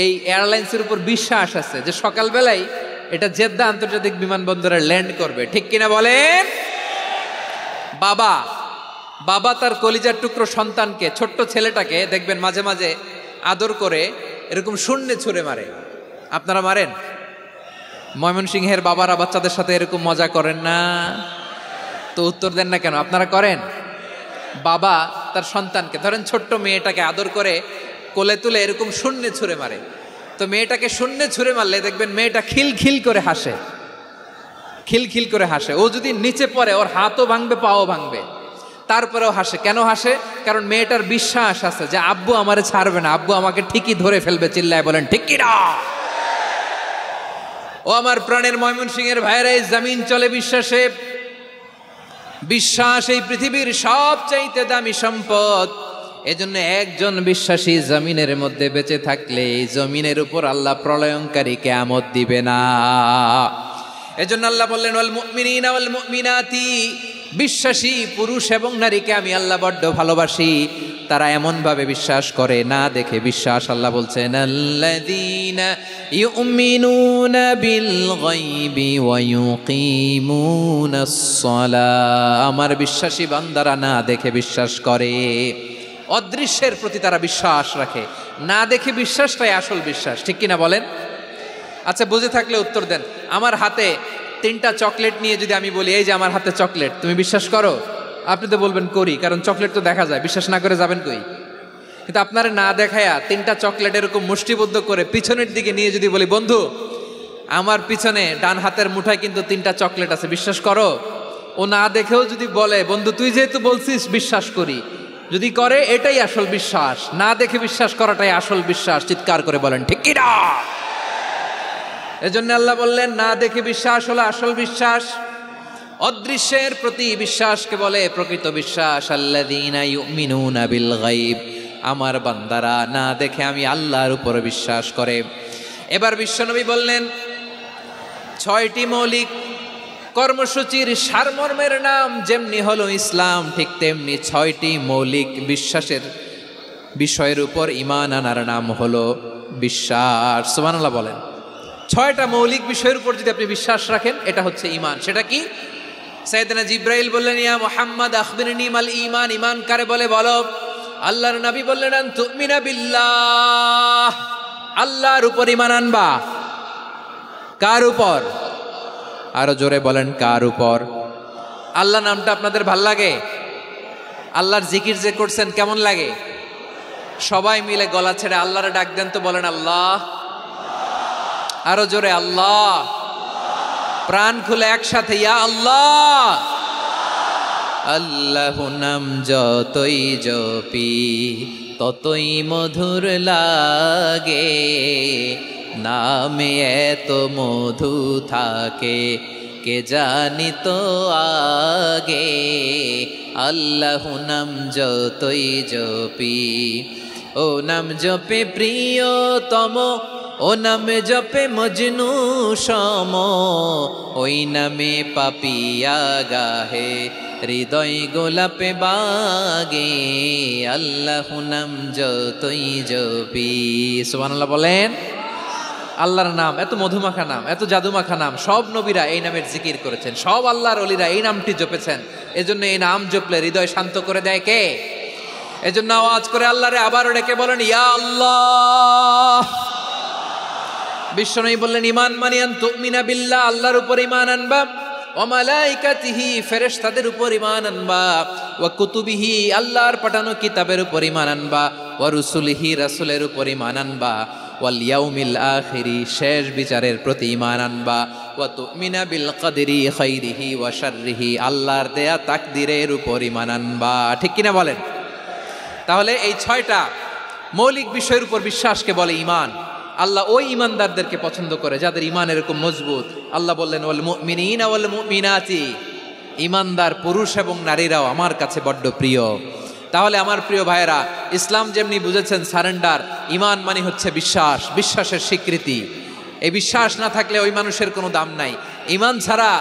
এই এয়ারলাইন্সের উপর বিশ্বাস আছে যে সকালবেলায় এটা জেদ্দা আন্তর্জাতিক বিমানবন্দরে ল্যান্ড করবে। ঠিক কিনা বলেন? বাবা তার কলিজার টুকরো সন্তানকে, ছোট্ট ছেলেটাকে দেখবেন মাঝে মাঝে আদর করে এরকম শূন্যে ছুঁড়ে মারে। আপনারা মারেন? ময়মনসিংহের বাবারা বাচ্চাদের সাথে এরকম মজা করেন না? তো উত্তর দেন না কেন? আপনারা করেন? বাবা তার সন্তানকে, ধরেন ছোট্ট মেয়েটাকে আদর করে কোলে তুলে এরকম শূন্যে ছুঁড়ে মারে। তো মেয়েটাকে শূন্যে ছুঁড়ে মারলে দেখবেন মেয়েটা খিলখিল করে হাসে, খিলখিল করে হাসে। ও যদি নিচে পড়ে ওর হাতও ভাঙবে, পাও ভাঙবে, তারপরেও হাসে। কেন হাসে? কারণ মেয়েটার বিশ্বাস আছে যে আব্বু আমারে ছাড়বে না, আব্বু আমাকে ঠিকই ধরে ফেলবে। চিল্লায় বলেন ঠিক কি না? ও আমার প্রাণের ময়মনসিংহের ভাইরা, এই জমিন চলে বিশ্বাসে। বিশ্বাস এই পৃথিবীর সবচাইতে দামি সম্পদ। এজন্য একজন বিশ্বাসী জমিনের মধ্যে বেঁচে থাকলে এই জমিনের উপর আল্লাহ প্রলয়ঙ্কারী কিয়ামত দিবে না। এজন্য আল্লাহ বললেন ওয়াল মুমিনিনা ওয়াল মুমিনাতি, বিশ্বাসী পুরুষ এবং নারীকে আমি আল্লাহ বড্ড ভালোবাসি। তারা এমন ভাবে বিশ্বাস করে, না দেখে বিশ্বাস। আল্লাহ বলছেন আল্লাযীনা ইউমিনুনা বিল গায়বি ওয়া ইউকিমুনাস সালাহ, আমার বিশ্বাসী বান্দারা না দেখে বিশ্বাস করে। অদৃশ্যের প্রতি তারা বিশ্বাস রাখে, না দেখে বিশ্বাসটাই আসল বিশ্বাস। ঠিক কিনা বলেন? আচ্ছা, বুঝে থাকলে উত্তর দেন। আমার হাতে 3টা চকলেট নিয়ে যদি আমি বলি এই যে আমার হাতে চকলেট, তুমি বিশ্বাস করো? আপনি তো বলবেন করি, কারণ চকলেট তো দেখা যায়। বিশ্বাস না করে যাবেন কই? কিন্তু আপনারা না দেখায়া 3টা চকলেট এরকম মুষ্টিবদ্ধ করে পিছনের দিকে নিয়ে যদি বলি বন্ধু আমার পিছনে ডান হাতের মুঠায় কিন্তু 3টা চকলেট আছে, বিশ্বাস করো? ও না দেখেও যদি বলে বন্ধু তুই যেহেতু বলছিস বিশ্বাস করি, যদি করে এটাই আসল বিশ্বাস, না দেখে বিশ্বাস করাটাই আসল বিশ্বাস। চিৎকার করে বলেন ঠিক কি না? এজন্য আল্লাহ বললেন না দেখে বিশ্বাস হলো আসল বিশ্বাস। অদৃশ্যের প্রতি বিশ্বাসকে বলে প্রকৃত বিশ্বাস। আল্লাযীনা ইউমিনুনা বিল গায়ব, আমার বান্দারা না দেখে আমি আল্লাহর উপর বিশ্বাস করে। এবার বিশ্বনবী বললেন 6টি মৌলিক কর্মসূচির সারমর্মের নাম যেমনি হলো ইসলাম, ঠিক তেমনি 6টি মৌলিক বিশ্বাসের বিষয়ের উপর ঈমান আনার নাম হলো বিশ্বাস। সুবহানাল্লাহ বলেন। 6টা মৌলিক বিষয়ের উপর যদি আপনি বিশ্বাস রাখেন এটা হচ্ছে ঈমান। সেটা কি? সাইয়েদনা জিবরাইল বললেন ইয়া মুহাম্মদ আখবিরনি মাল ঈমান, ঈমান কারে বলে বলো। আল্লাহর নবী বললেন আন তুমিনা বিল্লাহ, আল্লাহর উপর ঈমান আনবা। কার উপর? আরো জোরে বলেন কার উপর? আল্লাহ নামটা আপনাদের ভাল লাগে? আল্লাহর জিকির যে করছেন কেমন লাগে? সবাই মিলে গলা ছেড়ে আল্লাহরে ডাক দেন তো, বলেন আল্লাহ। আরো জোরে আল্লাহ। প্রাণ খুলে একসাথে ইয়া আল্লাহ। আল্লাহ নাম যতই জপি ততই মধুর লাগে, নামে এত মধু থাকে কে জানি তো আগে। আল্লাহ নাম যতই জপি, ও নাম জপে প্রিয়তম, ও নামে জপে মজনু সম, ওই নামে পাপিয়া গাহে হৃদয় গোলাপে বাগে। আল্লাহ নাম যতই জপি। সুবহানাল্লাহ বলেন। আল্লাহর নাম এত মধুমাখা নাম, এত জাদুমাখা নাম, সব নবীরা এই নামের জিকির করেছেন, সব আল্লাহর ওলিরা এই নামটি জপেছেন। এজন্য এই নাম জপলে হৃদয় শান্ত করে দেয় কে? এজন্য আওয়াজ করে আল্লাহরে আবারও ডেকে বলেন ইয়া আল্লাহ। বিশ্বনবী বললেন ঈমান মানে আন তুমিনা বিল্লাহ, আল্লাহর উপর ঈমান আনবা, ওয়া মালাইকাতিহি, ফেরেশতাদের উপর ঈমান আনবা, ওয়া কুতুবিহি, আল্লাহর পাঠানো কিতাবের উপর ঈমান আনবা, ওয়া রুসুলিহি, রাসূলের উপর ঈমান আনবা, ওয়াল ইয়াউমিল আখিরি, শেষ বিচারের প্রতি ঈমান আনবা, ওয়া তুমিনা বিল কদরি খাইরিহি ওয়া শাররিহি, আল্লাহর দেয়া তাকদীরের উপর ঈমান আনবা। ঠিক কিনা বলেন? তাহলে এই 6টা মৌলিক বিষয়ের উপর বিশ্বাসকে বলে ঈমান। আল্লাহ ওই ঈমানদারদেরকে পছন্দ করে যাদের ঈমান এরকম মজবুত। আল্লাহ বললেন ওয়াল মুমিনিনা ওয়াল মুমিনাতি, ঈমানদার পুরুষ এবং নারীরাও আমার কাছে বড্ড প্রিয়। তাহলে আমার প্রিয় ভাইয়েরা, ইসলাম যেমনি বুঝেছেন সারেন্ডার, ঈমান মানে হচ্ছে বিশ্বাস, বিশ্বাসের স্বীকৃতি। এই বিশ্বাস না থাকলে ওই মানুষের কোনো দাম নাই। ঈমান ছাড়া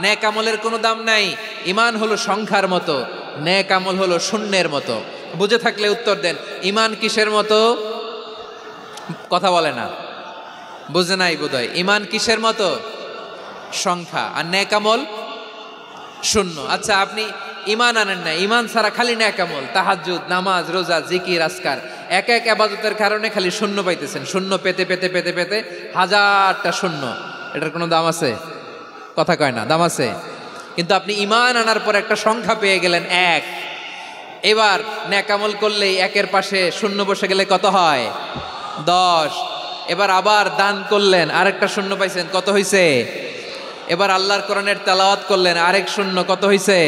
নেক আমলের কোনো দাম নাই। ঈমান হলো সংখ্যার মতো, নেক আমল হলো শূন্যের মতো। বুঝে থাকলে উত্তর দেন, ঈমান কিসের মতো? কথা বলে না, বুঝে নাই বোধহয়। ঈমান কিসের মতো? সংখ্যা। আর নেক আমল শূন্য। আচ্ছা, আপনি ঈমান আনেন না, ঈমান ছাড়া খালি নেক আমল, তাহাজ্জুদ, নামাজ, রোজা, জিকির, আজকার, এক এক ইবাদতের কারণে খালি শূন্য পাইতেছেন। শূন্য পেতে পেতে পেতে পেতে হাজারটা শূন্য। এটার কোনো দাম আছে? কথা কয় না, দাম আছে। কিন্তু আপনি ঈমান আনার পর একটা সংখ্যা পেয়ে গেলেন, এক। এবার নেক আমল করলেই একের পাশে শূন্য বসে গেলে কত হয়? 10। এবার আবার দান করলেন, আরেকটা শূন্য পাইছেন, কত হইছে? এবার আল্লাহর কোরআনের তেলাওয়াত করলেন, আরেক শূন্য, কত হইছে?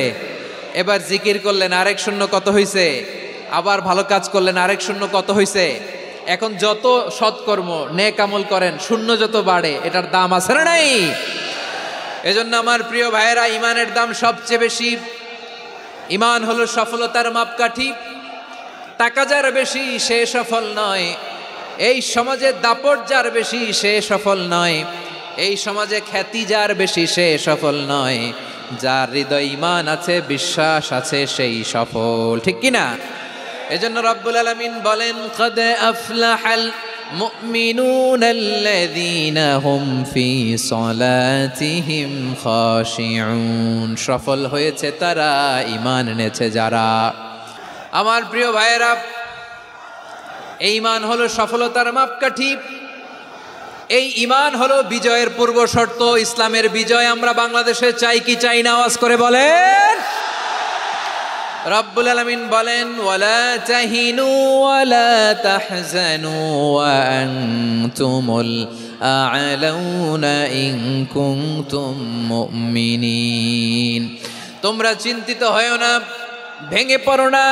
এবার জিকির করলেন, আরেক শূন্য, কত হইছে? আবার ভালো কাজ করলেন, আরেক শূন্য, কত হইছে? এখন যত সৎকর্ম নেক আমল করেন, শূন্য যত বাড়ে, এটার দাম আছে না নাই? এজন্য আমার প্রিয় ভাইয়েরা, ঈমানের দাম সবচেয়ে বেশি। ঈমান হলো সফলতার মাপকাঠি। টাকা যার বেশি সে সফল নয়, এই সমাজে দাপট যার বেশি সে সফল নয়, এই সমাজে খ্যাতি যার বেশি সে সফল নয়, যার হৃদয় ঈমান আছে, বিশ্বাস আছে, সেই সফল। ঠিক কিনা? এজন্য রব্বুল আলামিন বলেন কদ আফলাহাল মুমিনুনাল্লাযীনা হুম ফি সলাতিহিম খাশিউন, সফল হয়েছে তারা, ঈমান এনেছে যারা। আমার প্রিয় ভাইয়েরা, এই ঈমান হলো সফলতার মাপকাঠি। এই ঈমান হলো বিজয়ের পূর্ব শর্ত। ইসলামের বিজয় আমরা বাংলাদেশে চাই কি চাই না? আওয়াজ করে বলেন। রব্বুল আলামিন বলেন ওয়ালা তাহিনু ওয়ালা তাহজানু ওয়া আনতুমুল আ'লাউনা ইন কুনতুম মুমিনিন। তোমরা চিন্তিত হয়ো না, ভেঙে পড়ো না,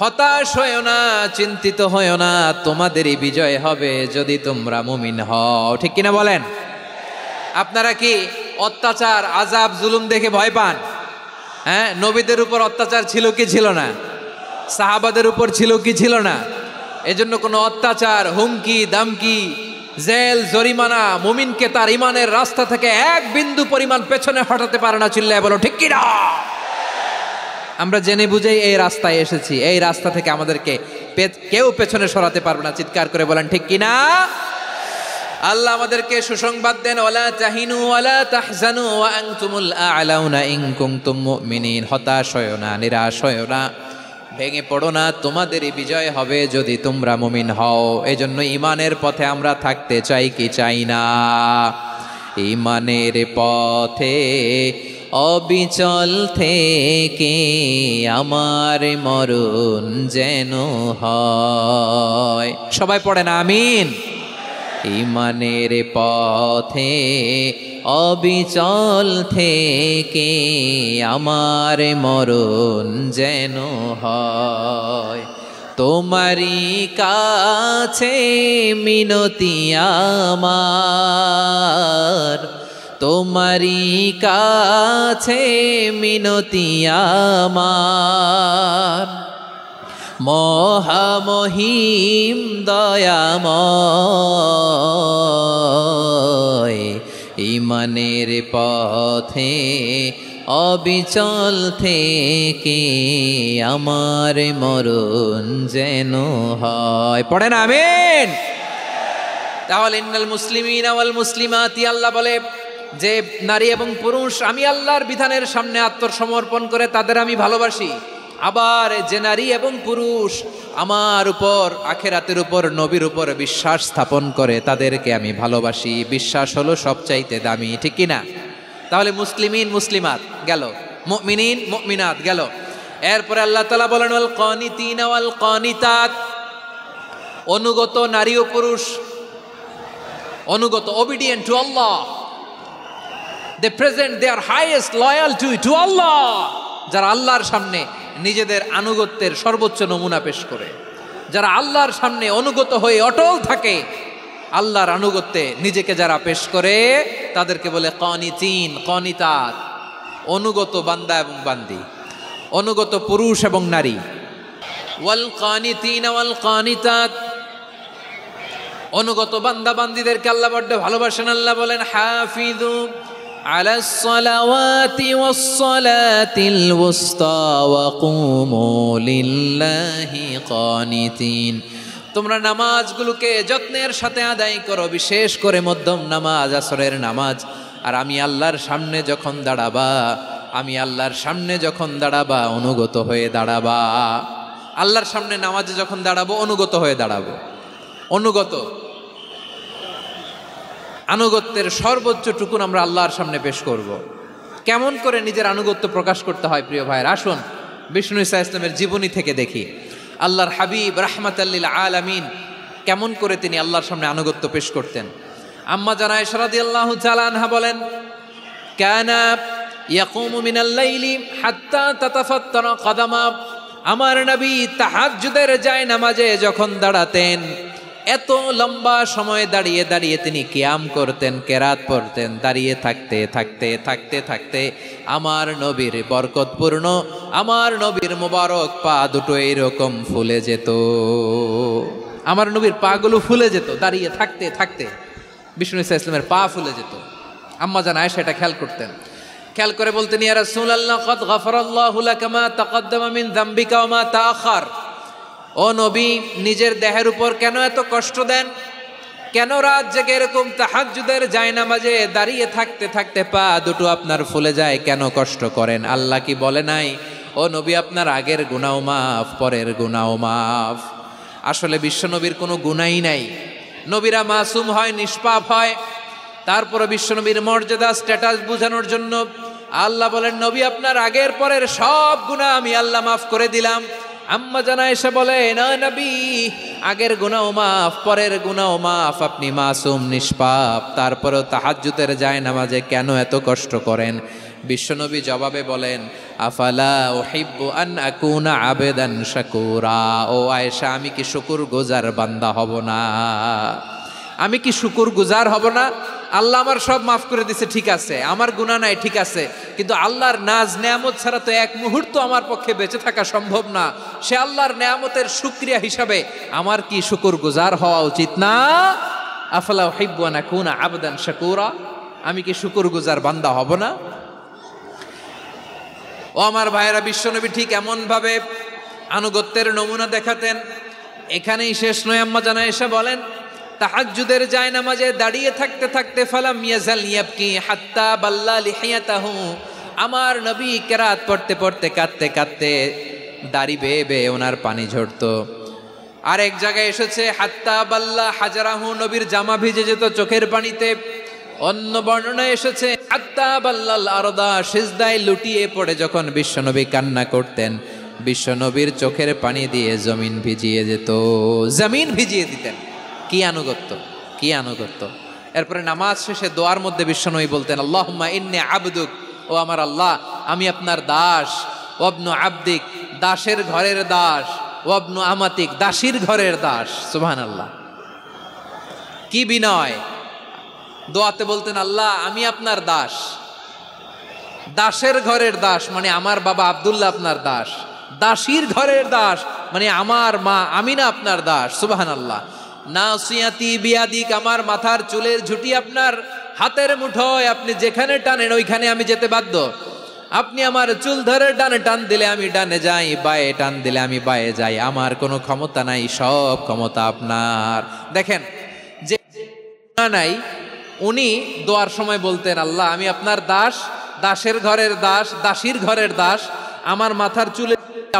হতাশ হয়েও না, চিন্তিত হয়েও না, তোমাদেরই বিজয় হবে যদি তোমরা মুমিন হও। ঠিক কিনা বলেন? আপনারা কি অত্যাচার, আযাব, জুলুম দেখে ভয় পান? হ্যাঁ, নবীদের উপর অত্যাচার ছিল কি ছিল না? সাহাবাদের উপর ছিল কি ছিল না? এজন্য কোনো অত্যাচার, হুমকি, দামকি, জেল, জরিমানা মুমিনকে তার ইমানের রাস্তা থেকে এক বিন্দু পরিমাণ পেছনে হটাতে পারে না। চিল্লায় বলো ঠিক কিনা? আমরা জেনে বুঝেই এই রাস্তায় এসেছি, এই রাস্তা থেকে আমাদেরকে কেউ পেছনে সরাতে পারবে না। চিৎকার করে বলেন ঠিক কিনা? আল্লাহ আমাদেরকে সুসংবাদ দেন, ওয়ালা তাহিনু ওয়ালা তাহজানু ওয়া আনতুমুল আ'লাউনা ইন কুনতুম মুমিনিন। হতাশ হয়ো না, নিরাশ হয়ো না, ভেঙে পড়ো না, তোমাদেরই বিজয় হবে যদি তোমরা মুমিন হও। এজন্য ইমানের পথে আমরা থাকতে চাই কি চাই না? ইমানের পথে অবিচল থেকে আমার মরণ যেন হয়। সবাই পড়ে না আমিন? ইমানের পথে অবিচল থেকে আমার মরণ যেন হয়। তোমারই কাছে মিনতি আমার, তোমারই কাছে মিনতি আমার, মহামহিম দয়াময়। ইমানের পথে অবিচল থেকে আমার মরণ যেন হয়। পড়েন আমিন? তাহলে ইন্নাল মুসলিমিনা ওয়াল মুসলিমাতি, আল্লাহ বলে যে নারী এবং পুরুষ আমি আল্লাহর বিধানের সামনে আত্মসমর্পণ করে তাদের আমি ভালোবাসি। আবার যে নারী এবং পুরুষ আমার উপর, আখেরাতের উপর, নবীর উপর বিশ্বাস স্থাপন করে তাদেরকে আমি ভালোবাসি। বিশ্বাস হলো সবচাইতে দামি। ঠিক কিনা? তাহলে মুসলিমিন মুসলিমাত গেল, মুমিনিন মুমিনাত গেল। এরপরে আল্লাহ তাআলা বলেন ওয়াল কানিতিনা ওয়াল কানিতাত, অনুগত নারী ও পুরুষ, অনুগত, obedient to Allah, they present their highest loyalty to Allah, যারা আল্লাহর সামনে নিজেদের আনুগত্যের সর্বোচ্চ নমুনা পেশ করে, যারা আল্লাহর সামনে অনুগত হয়ে অটল থাকে, আল্লাহর আনুগত্যে নিজেকে যারা পেশ করে তাদেরকে বলে কানিতিন, কানিতাত, অনুগত বান্দা এবং বান্দি, অনুগত পুরুষ এবং নারী। ওয়াল কানিতিন ওয়াল কানিতাত, অনুগত বান্দা বান্দিদেরকে আল্লাহ বড্ড ভালোবাসেন। আল্লাহ বলেন হাফিজু আলাস সালাওয়াতি ওয়াস সালাতিল ওয়ুসতা ওয়া কুমু লিল্লাহি কানিতিন, তোমরা নামাজগুলোকে যত্নের সাথে আদায় করো, বিশেষ করে মধ্যম নামাজ, আসরের নামাজ। আর আমি আল্লাহর সামনে যখন দাঁড়াবা, আমি আল্লাহর সামনে যখন দাঁড়াবা অনুগত হয়ে দাঁড়াবা। আল্লাহর সামনে নামাজে যখন দাঁড়াবো অনুগত হয়ে দাঁড়াবো। অনুগত, আনুগত্যের সর্বোচ্চ টুকুন আমরা আল্লাহর সামনে পেশ করব। কেমন করে নিজের আনুগত্য প্রকাশ করতে হয় প্রিয় ভাইয়ের, আসুন বিষ্ণু ঈসা ইসলামের জীবনী থেকে দেখি। আল্লাহর হাবিব রাহমাতাল লিল আলামিন কেমন করে তিনি আল্লাহর সামনে আনুগত্য পেশ করতেন। আম্মা জানা আয়েশা রাদিয়াল্লাহু তাআলা আনহা বলেন, কানা ইয়াকুমু মিনাল লাইলি হাত্তা তাতাফাত্তারা কদামা, আমার নবী তাহাজ্জুদের যায় নামাজে যখন দাঁড়াতেন, এত লম্বা সময় দাঁড়িয়ে দাঁড়িয়ে তিনি কিয়াম করতেন, কেরাত পড়তেন। দাঁড়িয়ে থাকতে থাকতে থাকতে থাকতে আমার নবীর বরকতপূর্ণ, আমার নবীর মোবারক পা দুটো এইরকম ফুলে যেত। আমার নবীর পাগুলো ফুলে যেত দাঁড়িয়ে থাকতে থাকতে, বিষ্ণু ঈসা ইসলামের পা ফুলে যেত। আম্মা জান আয়েশা এটা খেয়াল করতেন। খেয়াল করে বলতেন, ইয়া রাসূলুল্লাহ কদ গফারাল্লাহু লাকা মা তাকাদ্দামা মিন যামবিকা ওয়া মা তাআখার। ও নবী, নিজের দেহের উপর কেন এত কষ্ট দেন? কেন রাত জেগে এরকম তাহাজ্জুদের জায়নামাজে দাঁড়িয়ে থাকতে থাকতে পা দুটো আপনার ফুলে যায়? কেন কষ্ট করেন? আল্লাহ কি বলে নাই ও নবী আপনার আগের গুনাহ মাফ, পরের গুনাহ মাফ? আসলে বিশ্বনবীর কোনো গুনাহই নাই। নবীরা মাসুম হয়, নিষ্পাপ হয়। তারপরে বিশ্বনবীর মর্যাদা, স্ট্যাটাস বোঝানোর জন্য আল্লাহ বলেন, নবী আপনার আগের পরের সব গুনাহ আমি আল্লাহ মাফ করে দিলাম। আম্মা জানা এসে বলে, না নবী, আগের গুনাহ মাফ, পরের গুনাহ মাফ, আপনি মাসুম, নিষ্পাপ, তারপরেও তাহাজ্জুদের যায় নামাজে কেন এত কষ্ট করেন? বিশ্বনবী জবাবে বলেন, আফালা উহিব্বু আন আকুনা আবেদান শাকুরা, ও আয়েশা আমি কি শুকরগুজার বান্দা হব না? আমি কি শুকরগুজার হব না? আল্লাহ আমার সব মাফ করে দিছে, ঠিক আছে, আমার গুনাহ নাই, ঠিক আছে, কিন্তু আল্লাহর নাজ নেয়ামত ছাড়া তো এক মুহূর্ত আমার পক্ষে বেঁচে থাকা সম্ভব না। সে আল্লাহর নেয়ামতের শুকরিয়া হিসাবে আমার কি শুকরগুজার হওয়া উচিত না? আফালা উহিব্বু আন আকুনা আবদান শাকুরা, আমি কি শুকরগুজার বান্দা হব না? ও আমার ভাইয়েরা, বিশ্বনবী ঠিক এমন ভাবে আনুগত্যের নমুনা দেখাতেন। এখানেই শেষ নয়, আম্মা জানা এসে বলেন তাহাজ্জুদের জায়নামাজে দাঁড়িয়ে থাকতে থাকতে ফালাম ইয়াজাল ইয়াবকি হাত্তা বাল্লা লিহিয়াতাহু, আমার নবী কেরাত পড়তে পড়তে কাঁদতে কাঁদতে দাড়ি বেয়ে বেয়ে ওনার পানি ঝরতো। আর এক জায়গায় এসেছে হাত্তা বাল্লা হাজারাহু, নবীর জামা ভিজে যেত চোখের পানিতে। অন্য বর্ণনায় এসেছে হাত্তা বাল্লাল আরদা, সিজদায় লুটিয়ে পড়ে যখন বিশ্বনবী কান্না করতেন, বিশ্বনবীর চোখের পানি দিয়ে জমিন ভিজিয়ে যেত, জমিন ভিজিয়ে দিতেন। কি আনুগত্য, কি আনুগত্য! এরপরে নামাজ শেষে দোয়ার মধ্যে বিশ্বনবী বলতেন আল্লাহুম্মা ইন্নী আবদুক, ও আমার আল্লাহ আমি আপনার দাস, ওয়াবনু আবদিক, দাসের ঘরের দাস, ওয়াবনু আমাতিক, দাসীর ঘরের দাস। সুবহানাল্লাহ, কি বিনয়! দোয়াতে বলতেন আল্লাহ আমি আপনার দাস, দাসের ঘরের দাস মানে আমার বাবা আব্দুল্লাহ আপনার দাস, দাসীর ঘরের দাস মানে আমার মা আমিনা আপনার দাস। সুবহানাল্লাহ। নাসিয়াতি বিয়াদিক, আমার মাথার চুলের ঝুঁটি আপনার হাতের মুঠোয়, আপনি যেখানে টানেন ওইখানে আমি যেতে বাধ্য। আপনি আমার চুল ধরে ডানে টান দিলে আমি ডানে যাই, বায়ে টান দিলে আমি বায়ে যাই, আমার কোনো ক্ষমতা নাই, সব ক্ষমতা আপনার। দেখেন যে নাই, উনি দোয়ার সময় বলতেন আল্লাহ আমি আপনার দাস, দাসের ঘরের দাস, দাসীর ঘরের দাস, আমার মাথার চুলে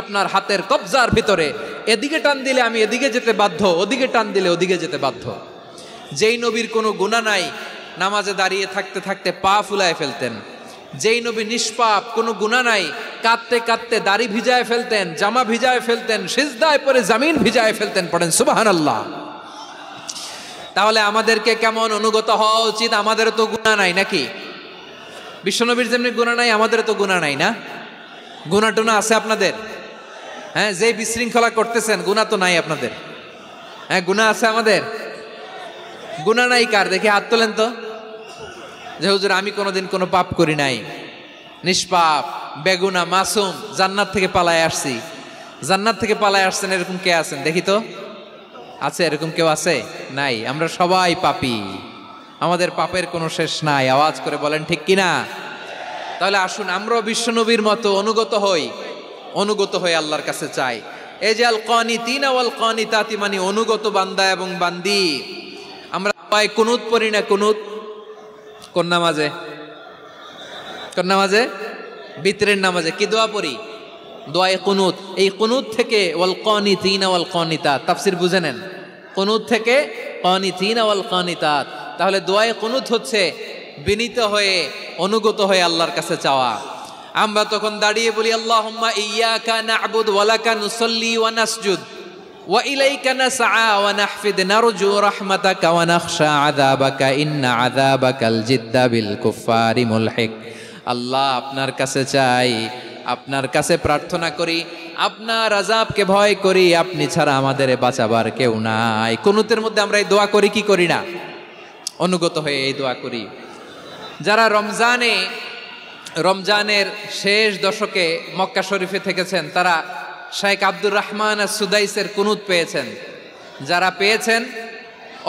আপনার হাতের কবজার ভিতরে, এদিকে টান দিলে আমি এদিকে যেতে বাধ্য, ওদিকে টান দিলে ওদিকে যেতে বাধ্য। যেই নবীর কোনো গুনাহ নাই নামাজে দাঁড়িয়ে থাকতে থাকতে পা ফুলায় ফেলতেন, যেই নবী নিষ্পাপ কোনো গুনাহ নাই কাঁদতে কাঁদতে দাড়ি ভিজায় ফেলতেন, জামা ভিজায় ফেলতেন, সিজদায় পড়ে জমিন ভিজায় ফেলতেন। পড়েন সুবহানাল্লাহ। তাহলে আমাদেরকে কেমন অনুগত হওয়া উচিত? আমাদের তো গুনাহ নাই নাকি? বিশ্বনবীর যেমনি গুনাহ নাই আমাদের তো গুনাহ নাই না? গুনাহ টুনা আছে আপনাদের? হ্যাঁ, যে বিশৃঙ্খলা করতেছেন গুনাহ তো নাই আপনাদের? হ্যাঁ, গুনাহ আছে আমাদের? গুনাহ নাই কার? দেখি হাত তোলেন তো, যে হুজুর আমি কোনোদিন কোনো পাপ করি নাই, নিষ্পাপ, বেগুনা, মাসুম, জান্নাত থেকে পালায় আসছি। জান্নাত থেকে পালায় আসছেন এরকম কে আছেন দেখি তো? আছে এরকম কেউ? আছে? নাই। আমরা সবাই পাপী, আমাদের পাপের কোনো শেষ নাই। আওয়াজ করে বলেন ঠিক কিনা? তাহলে আসুন আমরাও বিশ্বনবীর মতো অনুগত হই, অনুগত হয়ে আল্লাহর কাছে চাই। এই যে আল কানিতিনা ওয়াল কানিতাতি, মানে অনুগত বান্দা এবং বান্দি। আমরা সবাই কুনুত পড়ি না? কুনুত কোন নামাজে? কোন নামাজে? বিতরের নামাজে কি দোয়া পড়ি? দোয়ায়ে কুনুত। এই কুনুত থেকে ওয়াল কানিতিনা ওয়াল কানিতাত, তাফসীর বুঝে নেন। কুনুত থেকে কানিতিনা ওয়াল কানিতাত, তাহলে দোয়ায়ে কুনুত হচ্ছে বিনীত হয়ে অনুগত হয়ে আল্লাহর কাছে চাওয়া। আমরা তখন দাঁড়িয়ে বলি আল্লাহুম্মা ইয়্যাকা না'বুদু ওয়া লাকা নুসাল্লি ওয়া নাসজুদ ওয়া ইলাইকা নাসআ ওয়া নাহফিদ নারজু রাহমাতাকা ওয়া নাখশা আযাবাকা ইন্না আযাবাকাল জিদ্দা বিল কুফফারি মুলহিক। আল্লাহ আপনার কাছে চাই, আপনার কাছে প্রার্থনা করি, আপনার আযাবকে ভয় করি, আপনি ছাড়া আমাদের বাঁচাবার কেউ নাই। কুনুতের মধ্যে আমরা এই দোয়া করি কি করি না? অনুগত হয়ে এই দোয়া করি। যারা রমজানের শেষ দশকে মক্কা শরীফে থেকেছেন তারা শেখ আব্দুর রহমান সুদাইসের কুনুত পেয়েছেন। যারা পেয়েছেন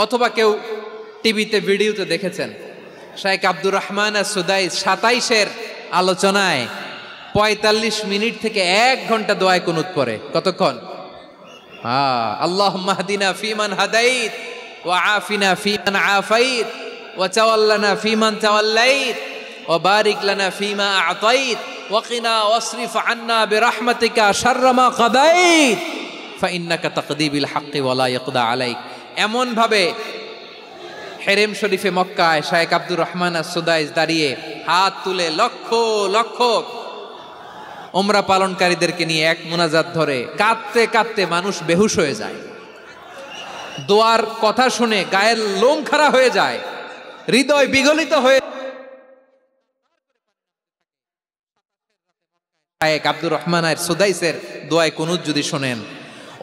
অথবা কেউ টিভিতে ভিডিওতে দেখেছেন, শেখ আব্দুর রহমান সুদাইস 27-এর আলোচনায় 45 মিনিট থেকে 1 ঘন্টা দোয়ায় কুনুত পড়ে। কতক্ষণ? আল্লাহুম্মা হদিনা ফিমান হাদাইত ওয়া আফিনা ফিমান আফাইত ওয়া তাওয়াল্লানা ফিমান তাওয়াল্লাইত ওয়া বারিক লানা ফিমা আ'তাইত ওয়া কিনা ওয়াসরিফ আন্না বিরহমাতিকা শাররা মা কাদাইত ফা ইন্নাকা তাকদি বিল হাক্কি ওয়া লা ইয়াকদা আলাইক। এমন ভাবে হেরেম শরীফে মক্কায় শেখ আব্দুর রহমান সুদাইস দাঁড়িয়ে হাত তুলে লক্ষ লক্ষ উমরা পালনকারীদেরকে নিয়ে এক মুনাজাত ধরে কাঁদতে কাঁদতে মানুষ বেহুশ হয়ে যায়। দোয়ার কথা শুনে গায়ের লোম খাড়া হয়ে যায়, হৃদয় বিগলিত হয়ে শায়েখ আব্দুর রহমান আর সুদাইসের দোয়ায় কুনুত যদি শোনেন,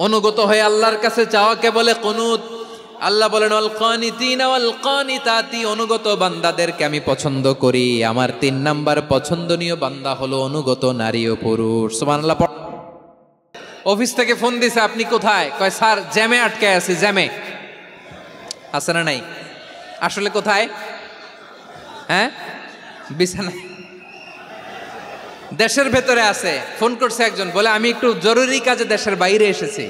অনুগত হয়ে আল্লাহর কাছে চাওয়াকে বলে কুনুত। আল্লাহ বলেন আল কানিতিনা ওয়াল কানিতাতি, অনুগত বান্দাদেরকে আমি পছন্দ করি। আমার 3 নাম্বার পছন্দনীয় বান্দা হলো অনুগত নারী ও পুরুষ। সুবহানাল্লাহ। অফিস থেকে ফোন দিছে, আপনি কোথায়? কয় স্যার জ্যামে আটকে আছি। জ্যামে আছে না নাই? আসলে কোথায়? হ্যাঁ, বিছানায়। দেশের ভেতরে আছে। ফোন করছে একজন, বলে আমি একটু জরুরি কাজে দেশের বাইরে এসেছি।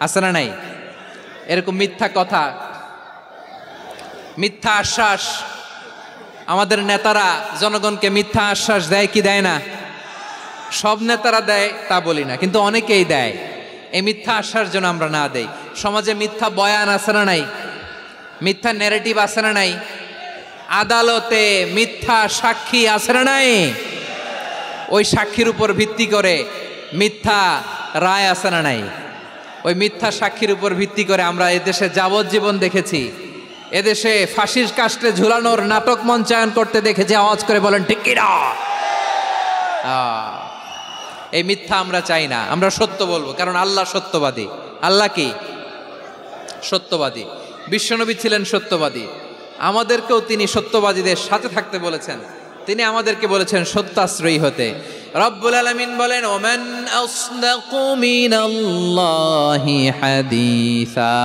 আছে না নাই? এরকম মিথ্যা কথা, মিথ্যা আশ্বাস। আমাদের নেতারা জনগণকে মিথ্যা আশ্বাস দেয় কি দেয় না? সব নেতারা দেয় তা বলি না, কিন্তু অনেকেই দেয়। এই মিথ্যা আশ্বাস যেন আমরা না দেই। সমাজে মিথ্যা বয়ান আছে না নাই? মিথ্যা ন্যারেটিভ আছে না নাই? আদালতে মিথ্যা সাক্ষী আছে না নাই? ওই সাক্ষীর উপর ভিত্তি করে মিথ্যা রায় আছে না নাই? ওই মিথ্যা সাক্ষীর উপর ভিত্তি করে আমরা এদেশে যাবজ্জীবন দেখেছি। এদেশে ফাঁসির কাস্টে ঝুলানোর নাটক মঞ্চায়ন করতে দেখেছি। আওয়াজ করে বলেন ঠিক কি না? এই মিথ্যা আমরা চাই না। আমরা সত্য বলবো, কারণ আল্লাহ সত্যবাদী। আল্লাহ কি? সত্যবাদী। বিশ্বনবী ছিলেন সত্যবাদী। আমাদেরকেও তিনি সত্যবাদীদের সাথে থাকতে বলেছেন। তিনি আমাদেরকে বলেছেন সত্যাশ্রয়ী হতে। রব্বুল আলামিন বলেন ওমান আসদাকু মিনাল্লাহি হাদিসা,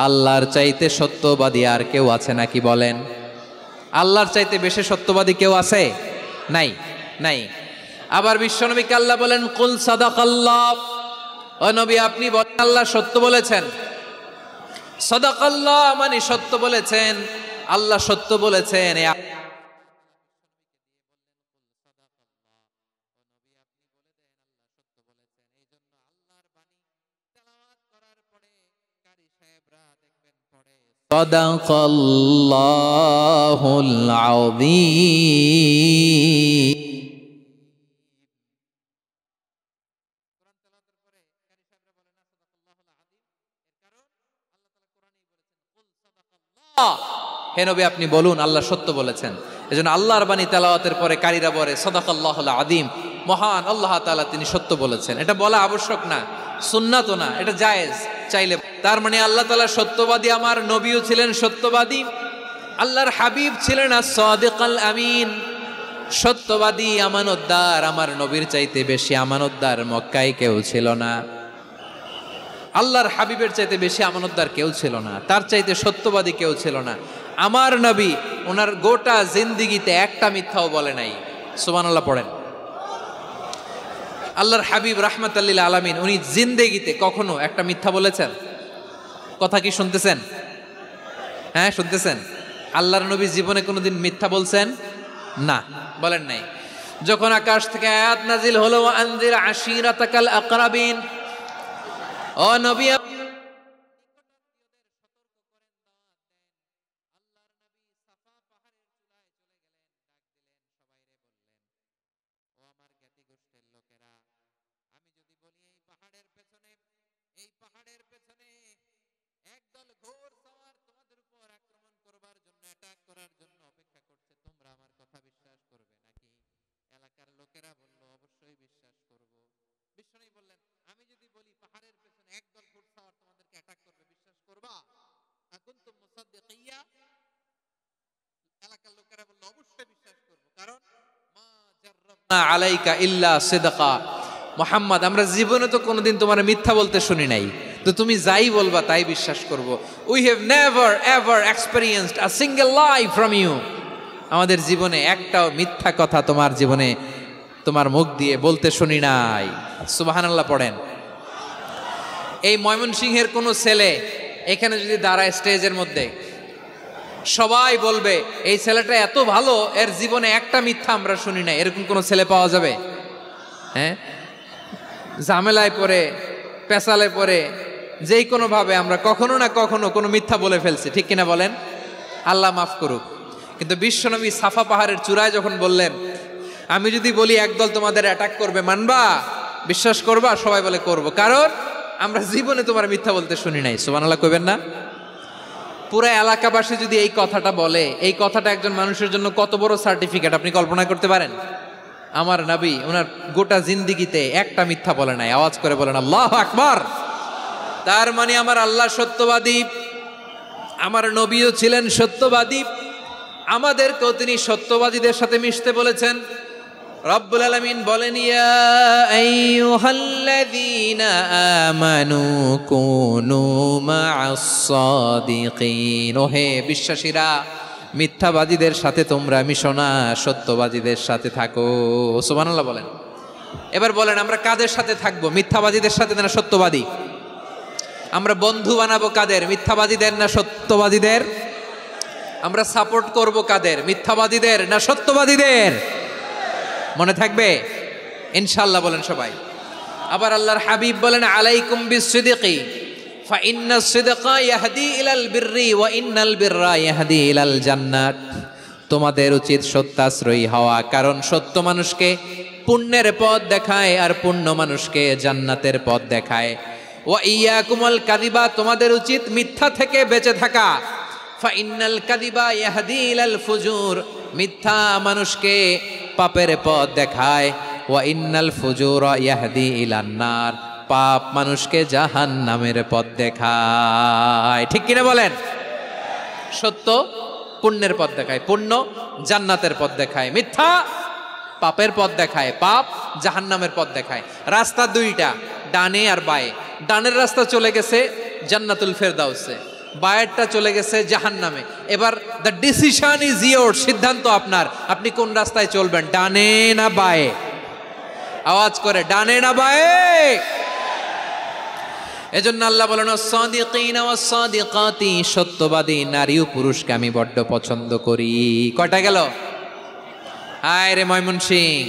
আল্লাহর চাইতে সত্যবাদী আর কেউ আছে নাকি বলেন? আল্লাহর চাইতে বেশি সত্যবাদী কেউ আছে? নাই, নাই। আবার বিশ্বনবীকে আল্লাহ বলেন কুল সাদাকাল্লাহ, ও নবী আপনি বলেন আল্লাহ সত্য বলেছেন। সাদাকাল্লাহ মানে সত্য বলেছেন, আল্লাহ সত্য বলেছেন। সাদাকাল্লাহুল আযীম। হে নবী আপনি বলুন আল্লাহ সত্য বলেছেন। এজন্য আল্লাহর বাণী তেলাওয়াতের পরে কারীরা বলে সাদাকাল্লাহুল আযীম, মহান আল্লাহ তাআলা তিনি সত্য বলেছেন। এটা বলা আবশ্যক না, সুন্নাতও না, এটা জায়েজ চাইলে। তার মানে আল্লাহ তাআলা সত্যবাদী, আমার নবীও ছিলেন সত্যবাদী, আল্লাহর হাবিব ছিলেন as-সাদিকাল আমিন, সত্যবাদী আমানতদার। আমার নবীর চাইতে বেশি আমানতদার মক্কায় কেউ ছিল না। আল্লাহর হাবিবের চাইতে বেশি আমানতদার কেউ ছিল না, তার চাইতে সত্যবাদী কেউ ছিল না। আমার নবী ওনার গোটা জিন্দিগিতে একটা মিথ্যাও বলে নাই। সুবহানাল্লাহ পড়েন। আল্লাহর হাবিব রাহমাতাল লিল আলামিন উনি জিন্দেগিতে কখনো একটা মিথ্যা বলেছেন? কথা কি শুনতেছেন? হ্যাঁ শুনতেছেন? আল্লাহর নবী জীবনে কোনোদিন মিথ্যা বলছেন? না, বলেন নাই। যখন আকাশ থেকে আয়াত নাজিল হলো আনজির আশিরাতাকাল আকরাবিন, ও নবী আলাইকা ইল্লা সিদকা, মুহাম্মদ আমরা জীবনে তো কোনোদিন তোমার মিথ্যা বলতে শুনি নাই, তো তুমি যাই বলবা তাই বিশ্বাস করব। We have never ever experienced a single lie from you, আমাদের জীবনে একটাও মিথ্যা কথা তোমার জীবনে তোমার মুখ দিয়ে বলতে শুনি নাই। সুবহানাল্লাহ পড়েন। এই ময়মনসিংহের কোনো ছেলে এখানে যদি দাঁড়ায় স্টেজের মধ্যে, সবাই বলবে এই ছেলেটা এত ভালো, এর জীবনে একটা মিথ্যা আমরা শুনি নাই। এরকম কোনো ছেলে পাওয়া যাবে? হ্যাঁ, ঝামেলায় পড়ে পেশালে পড়ে যেই কোনো ভাবে আমরা কখনো না কখনো কোনো মিথ্যা বলে ফেলছি, ঠিক কিনা বলেন? আল্লাহ মাফ করুক। কিন্তু বিশ্বনবী সাফা পাহাড়ের চূড়ায় যখন বললেন আমি যদি বলি একদল তোমাদের অ্যাটাক করবে, মানবা? বিশ্বাস করবা? সবাই বলে করব, কারণ আমরা জীবনে তোমার মিথ্যা বলতে শুনি নাই। সুবহানাল্লাহ কইবেন না? পুরো এলাকাবাসী যদি এই কথাটা বলে, এই কথাটা একজন মানুষের জন্য কত বড় সার্টিফিকেট আপনি কল্পনা করতে পারেন? আমার নবী ওনার গোটা জিন্দিগিতে একটা মিথ্যা বলে নাই। আওয়াজ করে বলেন আল্লাহু আকবার। তার মানে আমার আল্লাহ সত্যবাদী, আমার নবীও ছিলেন সত্যবাদী, আমাদেরকেও তিনি সত্যবাদীদের সাথে মিশতে বলেছেন। রব্বুল আলামিন বলেন ইয়া আইয়ুহাল্লাযীনা আমানু কুনু মা'আস সাদিকিন, ওহে বিশ্বাসীরা মিথ্যাবাদীদের সাথে তোমরা মিশো না, সত্যবাদীদের সাথে থাকো। সুবহানাল্লাহ বলেন। এবার বলেন আমরা কাদের সাথে থাকবো? মিথ্যাবাদীদের সাথে না সত্যবাদী? আমরা বন্ধু বানাবো কাদের? মিথ্যাবাদীদের না সত্যবাদীদের? আমরা সাপোর্ট করব কাদের? মিথ্যাবাদীদের না সত্যবাদীদের? মনে থাকবে ইনশাআল্লাহ বলেন সবাই। আবার আল্লাহর হাবিব বলেন আলাইকুম বিসসিদকি ফাইন্নাস সিদকা ইয়াহদি ইলাল বিররি ওয়া ইন্নাল বিররা ইয়াহদি ইলাল জান্নাত। তোমাদের উচিত সত্যাশ্রয়ী হওয়া, কারণ সত্য মানুষকে পুণ্যের পথ দেখায় আর পুণ্য মানুষকে জান্নাতের পথ দেখায়। ওয়া ইয়াকুমুল কাযিবা, তোমাদের উচিত মিথ্যা থেকে বেঁচে থাকা। ফাইন্নাল কাযিবা ইয়াহদি ইলাল ফুজুর, মিথ্যা মানুষকে পাপের পথ দেখায়। ওয়া ইন্নাল ফুজুরা ইয়াহদি ইলান নার, পাপ মানুষকে জাহান্নামের পথ দেখায়। ঠিক কিনা বলেন? সত্য পুণ্যের পথ দেখায়, পুণ্য জান্নাতের পথ দেখায়, মিথ্যা পাপের পথ দেখায়, পাপ জাহান্নামের পথ দেখায়। রাস্তা দুইটা, ডানে আর বায়ে। ডানের রাস্তা চলে গেছে জান্নাতুল ফেরদাউসে, বায়েরটা চলে গেছে জাহান্নামে। এবার দ্য ডিসিশন ইজ ইয়োর, সিদ্ধান্ত আপনার, আপনি কোন রাস্তায় চলবেন, ডানে না বায়ে? আওয়াজ করে ডানে না বায়ে? এজন্য আল্লাহ বলেন সাদিকিনা ওয়াস সাদিকাতি, সত্যবাদী নারী ও পুরুষকে আমি বড্ড পছন্দ করি। কয়টা গেল? হায় রে ময়মনসিং,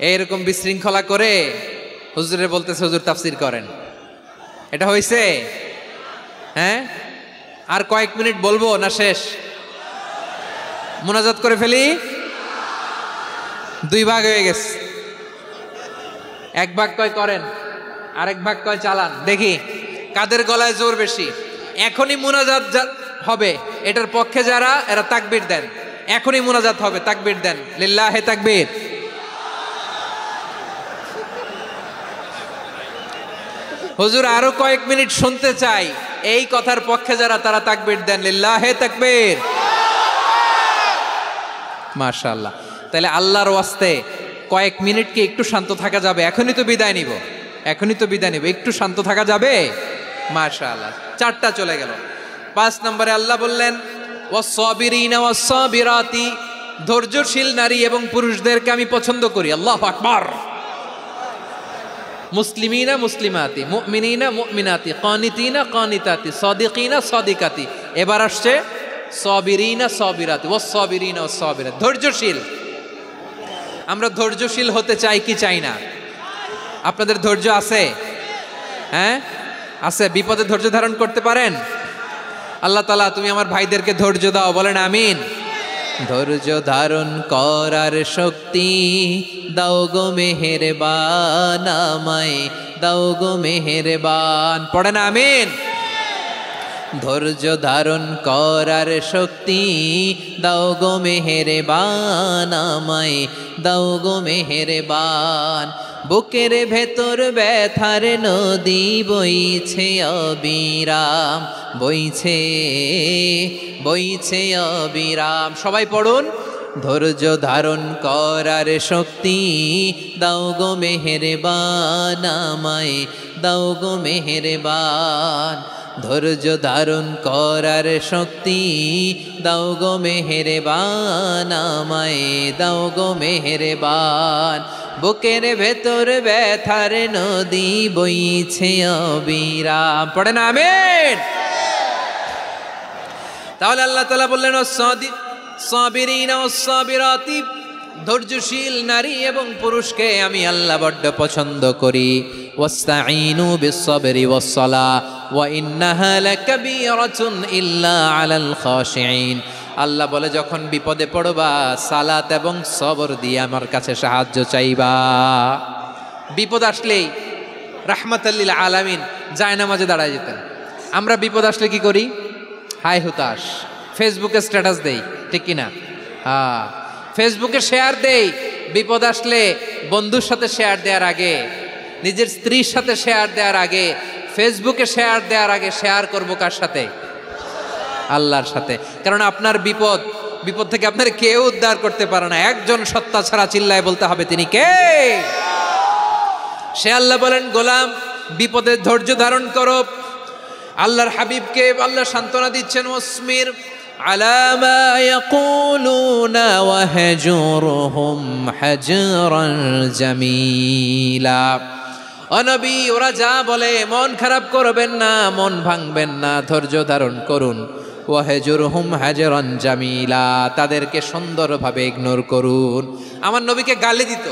এইরকম বিশৃঙ্খলা করে হুজুরে বলতেছে হুজুর তাফসীর করেন, এটা হইছে? হ্যাঁ, আর কয়েক মিনিট বলবো না শেষ? মুনাজাত করে ফেলি? দুই ভাগ হয়ে গেছে, এক ভাগ কয় করেন, আরেক ভাগ কয় চালান। দেখি কাদের গলায় জোর বেশি। এখনই মুনাজাত হবে, এটার পক্ষে যারা এরা তাকবীর দেন। এখনই মুনাজাত হবে, তাকবীর দেন, লিল্লাহে তাকবীর। হুজুর আরো কয়েক মিনিট শুনতে চাই, এই কথার পক্ষে যারা তারা তাকবীর দেন, লিল্লাহে তাকবীর। মাশাআল্লাহ। তাহলে আল্লাহর ওয়াস্তে কয়েক মিনিট কি একটু শান্ত থাকা যাবে? এখনই তো বিদায় নিব, এখনই তো বিদায় নিব, একটু শান্ত থাকা যাবে? মাশাআল্লাহ। চারটা চলে গেল। 5 নম্বরে আল্লাহ বললেন ওয়াস-সাবিরিনা ওয়াস-সাবিরাতি, ধৈর্যশীল নারী এবং পুরুষদেরকে আমি পছন্দ করি। আল্লাহু আকবার। মুসলিমিনা মুসলিমাতি, মুমিনিনা মুমিনাতি, কানিতিনা কানিতাতি, সাদিকিনা সাদিকাতি। এবার আসছে সাবিরিনা সাবিরাতি, ওয়াস-সাবিরিনা ওয়াস-সাবিরাতি, ধৈর্যশীল। আমরা ধৈর্যশীল হতে চাই কি চাই না? আপনাদের ধৈর্য আছে? হ্যাঁ আছে। বিপদে ধৈর্য ধারণ করতে পারেন? আল্লাহ তাআলা তুমি আমার ভাইদেরকে ধৈর্য দাও, বলেন আমিন। ধৈর্য ধারণ করার শক্তি দাও গো মেহেরবান, আমায় দাও গো মেহেরবান, পড়েন আমিন। ধৈর্য ধারণ করার শক্তি দাও গো মেহেরবান, আমায় দাও গো মেহেরবান। বুকের ভেতর ব্যথার নদী বইছে অবিরাম, বইছে বইছে অবিরাম। সবাই পড়ুন। ধৈর্য ধারণ করার শক্তি দাও গো মেহেরবান, আমায় দাও গো মেহেরবান। ধৈর্য ধারণ করার শক্তি দাও গো মেহেরবান, আমায় দাও গো মেহেরবান। বুকের ভেতর ব্যথার নদী বইছে অবিরাম, পড়েন আমিন। তাহলে আল্লাহ তাআলা বললেন সাবিরিনা ওয়াস-সাবিরাতি, ধৈর্যশীল নারী এবং পুরুষকে আমি আল্লাহ বড্ড পছন্দ করি। ওয়াস্তাঈনু বিস-সাবরি ওয়াস-সালাহ ওয়া ইন্নাহা লাকাবীরাতুন ইল্লা আলাল খাশিঈন। আল্লাহ বলে যখন বিপদে পড়বা সালাত এবং সবর দিয়ে আমার কাছে সাহায্য চাইবা। বিপদ আসলেই রাহমাতাল লিল আলামিন জায়নামাজে দাঁড়ায় যেতেন। আমরা বিপদ আসলে কি করি? হাই হুতাশ, ফেসবুকে স্ট্যাটাস দেই, ঠিক কিনা? হ্যাঁ, ফেসবুকে শেয়ার দেই, বিপদ আসলে বন্ধুর সাথে শেয়ার দেওয়ার আগে, নিজের স্ত্রীর সাথে শেয়ার দেওয়ার আগে, ফেসবুকে শেয়ার দেওয়ার আগে শেয়ার করব কার সাথে? আল্লাহর সাথে। কারণ আপনার বিপদ থেকে আপনার কেউ উদ্ধার করতে পারে না, একজন সত্তা ছাড়া। চিল্লায় বলতে হবে তিনি কে? সে আল্লাহ বলেন, গোলাম বিপদের ধৈর্য ধারণ করো। আল্লাহর হাবিবকে আল্লাহ সান্ত্বনা দিচ্ছেন, ওয়াসমির আলা মা ইয়াকুলুনা ওয়াহজুরহুম হাজরান জামিলা। ও নবী, ওরা যা বলে মন খারাপ করবেন না, মন ভাঙবেন না, ধৈর্য ধারণ করুন। ওয়াহজুরহুম হাজরান জামিলা, তাদেরকে সুন্দরভাবে ইগনোর করুন। আমার নবীকে গালি দিত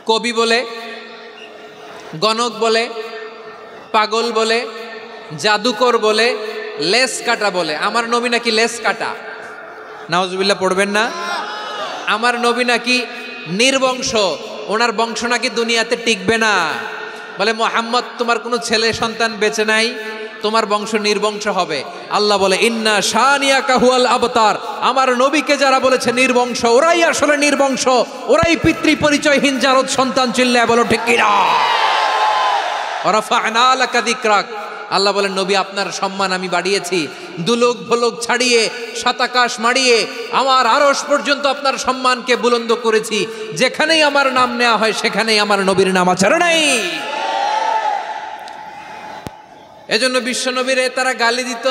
কবি বলে, গণক বলে, পাগল বলে, জাদুকর বলে, লেস কাটা বলে। আমার নবী নাকি লেস কাটা, নাউজুবিল্লাহ পড়বেন না। আমার নবী নাকি নির্বংশ, ওনার বংশ নাকি দুনিয়াতে টিকবে না। বলে, মুহাম্মদ তোমার কোনো ছেলে সন্তান বেঁচে নাই, তোমার বংশ নির্বংশ হবে। আল্লাহ বলে, ইন্না শানিয়াকা হুয়াল আবতার। আমার নবীকে যারা বলেছে নির্বংশ, ওরাই আসলে নির্বংশ, ওরাই পিতৃ পরিচয়হীন জারদ সন্তান। চিল্লায় বলো ঠিক কিনা? ওরাফা'না লাকা যিকরাক। আল্লাহ বলেন, নবী আপনার সম্মান আমি বাড়িয়েছি, দুলোক ভোলোক ছাড়িয়ে, সাতাকাশ মাড়িয়ে আমার আরশ পর্যন্ত আপনার সম্মানকে বুলন্দ করেছি। যেখানেই আমার নাম নেওয়া হয় সেখানেই আমার নবীর নাম আছে নাই। এজন্য বিশ্বনবীরে তারা গালি দিত।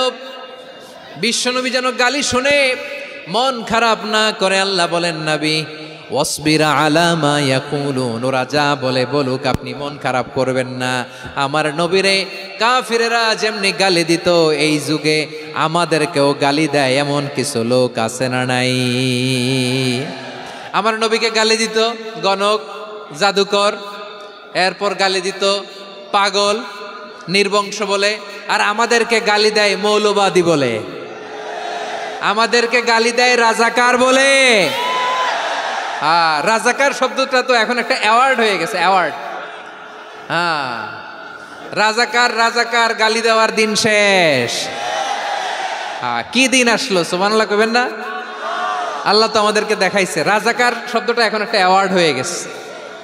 বিশ্বনবী যেন গালি শুনে মন খারাপ না করে, আল্লাহ বলেন, নবী ওয়াসবির আলা মা ইয়াকুলুন, ওরা যা বলে বলুক, আপনি মন খারাপ করবেন না। আমার নবীরে কাফিরেরা যেমনি গালি দিত, এই যুগে আমাদেরকেও গালি দেয় এমন কিছু লোক আছে না নাই? আমার নবীকে গালি দিত গণক, জাদুকর, এরপর গালি দিত পাগল, নির্বংশ বলে। আর আমাদেরকে গালি দেয় মৌলবাদী বলে, আমাদেরকে গালি দেয় রাজাকার বলে। হ্যাঁ, রাজাকার শব্দটা তো এখন একটা অ্যাওয়ার্ড হয়ে গেছে, অ্যাওয়ার্ড। হ্যাঁ, রাজাকার রাজাকার গালি দেওয়ার দিন শেষ। হ্যাঁ, কি দিন আসলো? সুবহানাল্লাহ কইবেন না? আল্লাহ তো আমাদেরকে দেখাইছে, রাজাকার শব্দটা এখন একটা অ্যাওয়ার্ড হয়ে গেছে।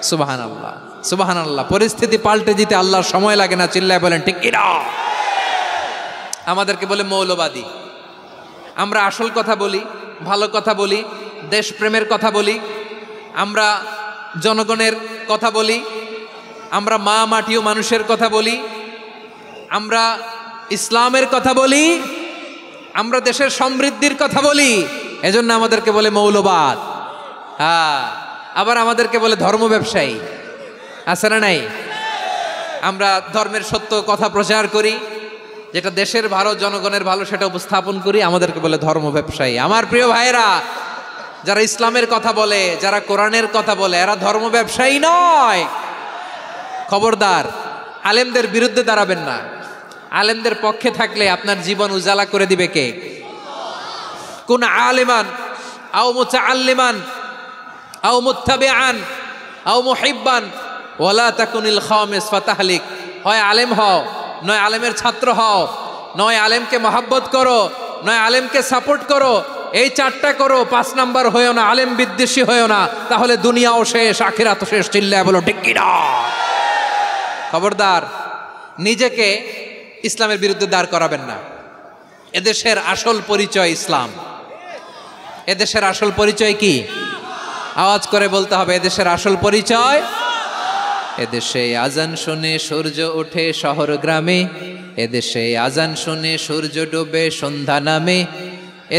সুবহানাল্লাহ, সুবহানাল্লাহ। পরিস্থিতি পাল্টে দিতে আল্লাহর সময় লাগে না। চিল্লায় বলেন ঠিক কিনা? আমাদেরকে বলে মৌলবাদী। আমরা আসল কথা বলি, ভালো কথা বলি, দেশপ্রেমের কথা বলি, আমরা জনগণের কথা বলি, আমরা মা মাটি ও মানুষের কথা বলি, আমরা ইসলামের কথা বলি, আমরা দেশের সমৃদ্ধির কথা বলি। এজন্য আমাদেরকে বলে মৌলবাদ। হ্যাঁ, আবার আমাদেরকে বলে ধর্ম ব্যবসায়ী। আছে না নাই? আমরা ধর্মের সত্য কথা প্রচার করি, যেটা দেশের ভালো, জনগণের ভালো, সেটা উপস্থাপন করি, আমাদেরকে বলে ধর্ম ব্যবসায়ী। আমার প্রিয় ভাইরা, যারা ইসলামের কথা বলে, যারা কোরআনের কথা বলে, এরা ধর্ম ব্যবসায়ী নয়। খবরদার, আলেমদের বিরুদ্ধে দাঁড়াবেন না। আলেমদের পক্ষে থাকলে আপনার জীবন উজালা করে দিবে কে? কোন আলেমান আও মুতাআল্লিমান আও মুত্তাবিআন আও মুহিব্বান ওয়ালা তাকুনিল খামিস ফাতাহলিক। হয় আলেম হও, নয় আলেমের ছাত্র হও, নয় আলেমকে মহাব্বত করো, নয় আলেমকে সাপোর্ট করো। এই চারটা করো, 5 নাম্বার হয়েও না, আলেম বিদ্বেষী হয়েও না, তাহলে দুনিয়াও শেষ, আখিরাতও শেষ। চিল্লায় বলো ঠিক কিনা? খবরদার, নিজেকে ইসলামের বিরুদ্ধে দাঁড় করাবেন না। এদেশের আসল পরিচয় ইসলাম। এদেশের আসল পরিচয় কি? আওয়াজ করে বলতে হবে, এদেশের আসল পরিচয়। এদেশে আজান শুনে সূর্য ওঠে শহর গ্রামে, এদেশে আজান শুনে সূর্য ডুবে সন্ধ্যা নামে,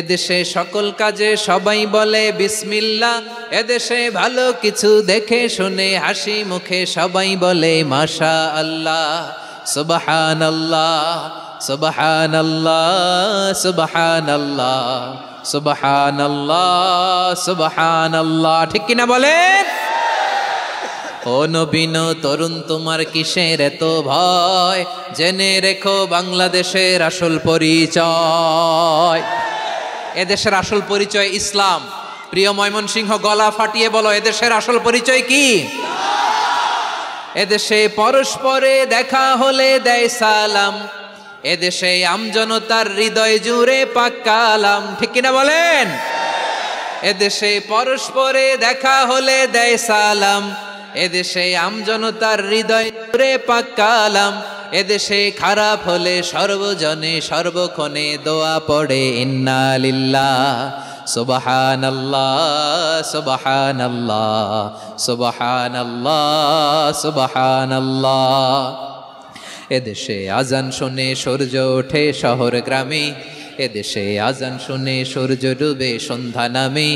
এদেশে সকল কাজে সবাই বলে বিসমিল্লাহ, এদেশে ভালো কিছু দেখে শুনে হাসি মুখে সবাই বলে মাশা আল্লাহ, সুবহানাল্লাহ, সুবহানাল্লাহ, সুবহানাল্লাহ, সুবহানাল্লাহ, সুবহানাল্লাহ। ঠিক কিনা বলেন? ও নবীন তরুণ, তোমার কিসের এত ভয়? জেনে রেখো বাংলাদেশের আসল পরিচয়। এদেশের আসল পরিচয় ইসলাম। প্রিয় ময়মনসিংহ, গলা ফাটিয়ে বলো, এদেশের আসল পরিচয় কি? এদেশে পরস্পরে দেখা হলে দেয় সালাম, এদেশে আমজনতার হৃদয় জুড়ে পাক কালাম। ঠিক কিনা বলেন? এদেশে পরস্পরে দেখা হলে দেয় সালাম, এদেশে আমজনতার হৃদয় রে পাক কালাম, এদেশে খারাপ হলে সর্বজনে সর্বক্ষণে দোয়া পড়ে ইন্না লিল্লাহ সুবহানাল্লাহ সুবহানাল্লাহ সুবহানাল্লাহ সুবহানাল্লাহ। এদেশে আজান শুনে সূর্য ওঠে শহর গ্রামে, এদেশে আজান শুনে সূর্য ডুবে সন্ধ্যা নামে,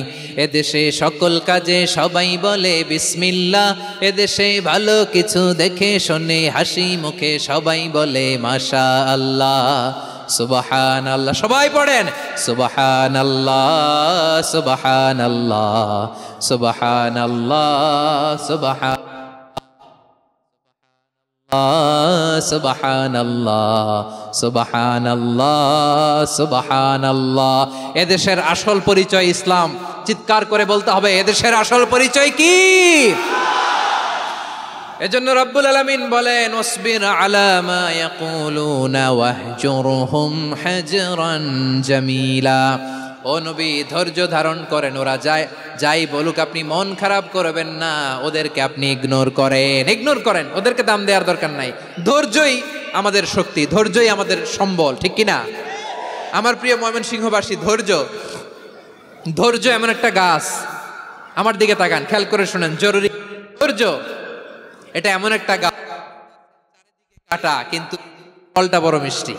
এদেশে সকল কাজে সবাই বলে বিসমিল্লাহ, এদেশে ভালো কিছু দেখে শুনে হাসি মুখে সবাই বলে মাশা আল্লাহ সুবহানাল্লাহ। সবাই পড়েন সুবহানাল্লাহ সুবহানাল্লাহ সুবহানাল্লাহ সুবহান সুবহানাল্লাহ সুবহানাল্লাহ সুবহানাল্লাহ। এদেশের আসল পরিচয় ইসলাম। চিৎকার করে বলতে হবে এদেশের আসল পরিচয় কি? এজন্য রব্বুল আলামিন বলেন ওয়াসবির আলা মা ইয়াকুলুনা ওয়াহজুরহুম হাজরান জামিলা। ও নবী ধৈর্য ধারণ করেন, ওরা যাই বলুক আপনি মন খারাপ করবেন না, ওদেরকে আপনি ইগনোর করেন, ওদেরকে দাম দেওয়ার দরকার নাই। ধৈর্যই আমাদের শক্তি, ধৈর্যই আমাদের সম্বল, ঠিক কিনা? আমার প্রিয় ময়মনসিংহবাসী, ধৈর্য এমন একটা গাছ, আমার দিকে তাকান, খেয়াল করে শুনেন, জরুরি। ধৈর্য এটা এমন একটা গাছ, কাটা কিন্তু ফলটা বড় মিষ্টি।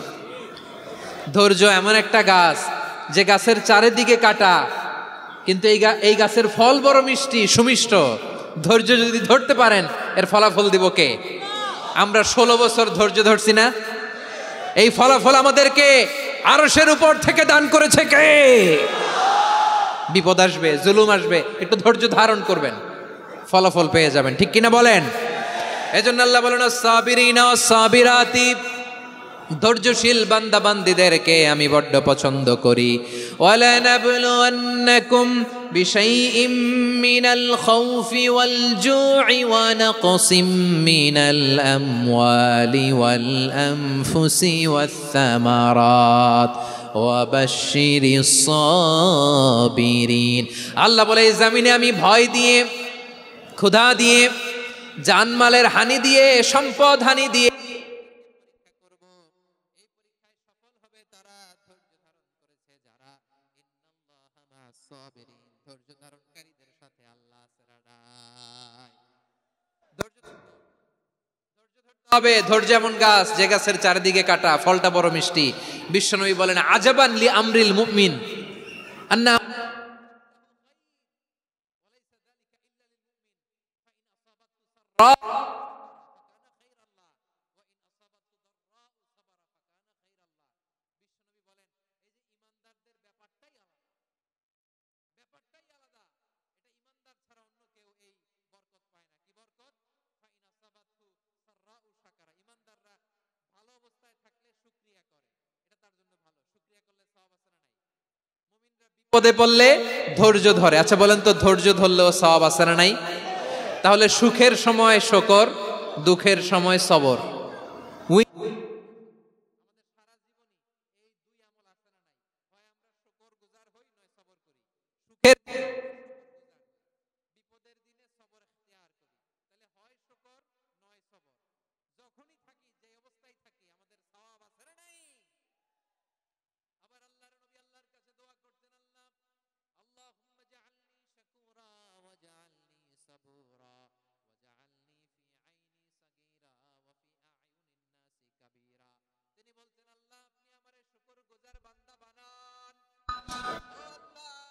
ধৈর্য এমন একটা গাছ যে গাছের চারিদিকে কাটা কিন্তু এই গাছের ফল বড় মিষ্টি সুমিষ্ট। ধৈর্য যদি ধরতে পারেন এর ফলাফল দিব কে? আমরা 16 বছর ধৈর্য ধরছি না? এই ফলাফল আমাদেরকে আরশের উপর থেকে দান করেছে কে? বিপদ আসবে, জুলুম আসবে, একটু ধৈর্য ধারণ করবেন, ফলাফল পেয়ে যাবেন, ঠিক কিনা বলেন? এজন্য আল্লাহ বলেন আস-সাবিরিনা ওয়াস-সাবিরাতি, ধৈর্যশীল বান্দা বান্দীদেরকে আমি বড্ড পছন্দ করি। ওয়ালা নাবলুওয়ান্নাকুম বিশাইইম মিনাল খাউফি ওয়াল জু'i ওয়া নাকসিম মিনাল আমওয়ালি ওয়াল আনফুসি ওয়াস সামারাত ওয়া বাশশিরিস সাবিরিন। আল্লাহ বলে এই জমিনে আমি ভয় দিয়ে, ক্ষুধা দিয়ে, জানমালের হানি দিয়ে, সম্পদ হানি দিয়ে ধৈর্য এমন গাছ যে গাছের চারিদিকে কাটা, ফলটা বড় মিষ্টি। বিশ্বনবী বলেন আজাবান লি আমরিল মুমিন আন্না বিপদে পড়লে ধৈর্য ধরে। আচ্ছা বলেন তো, ধৈর্য ধরলেও সওয়াব আছে না নাই? তাহলে সুখের সময় শুকর, দুঃখের সময় সবর।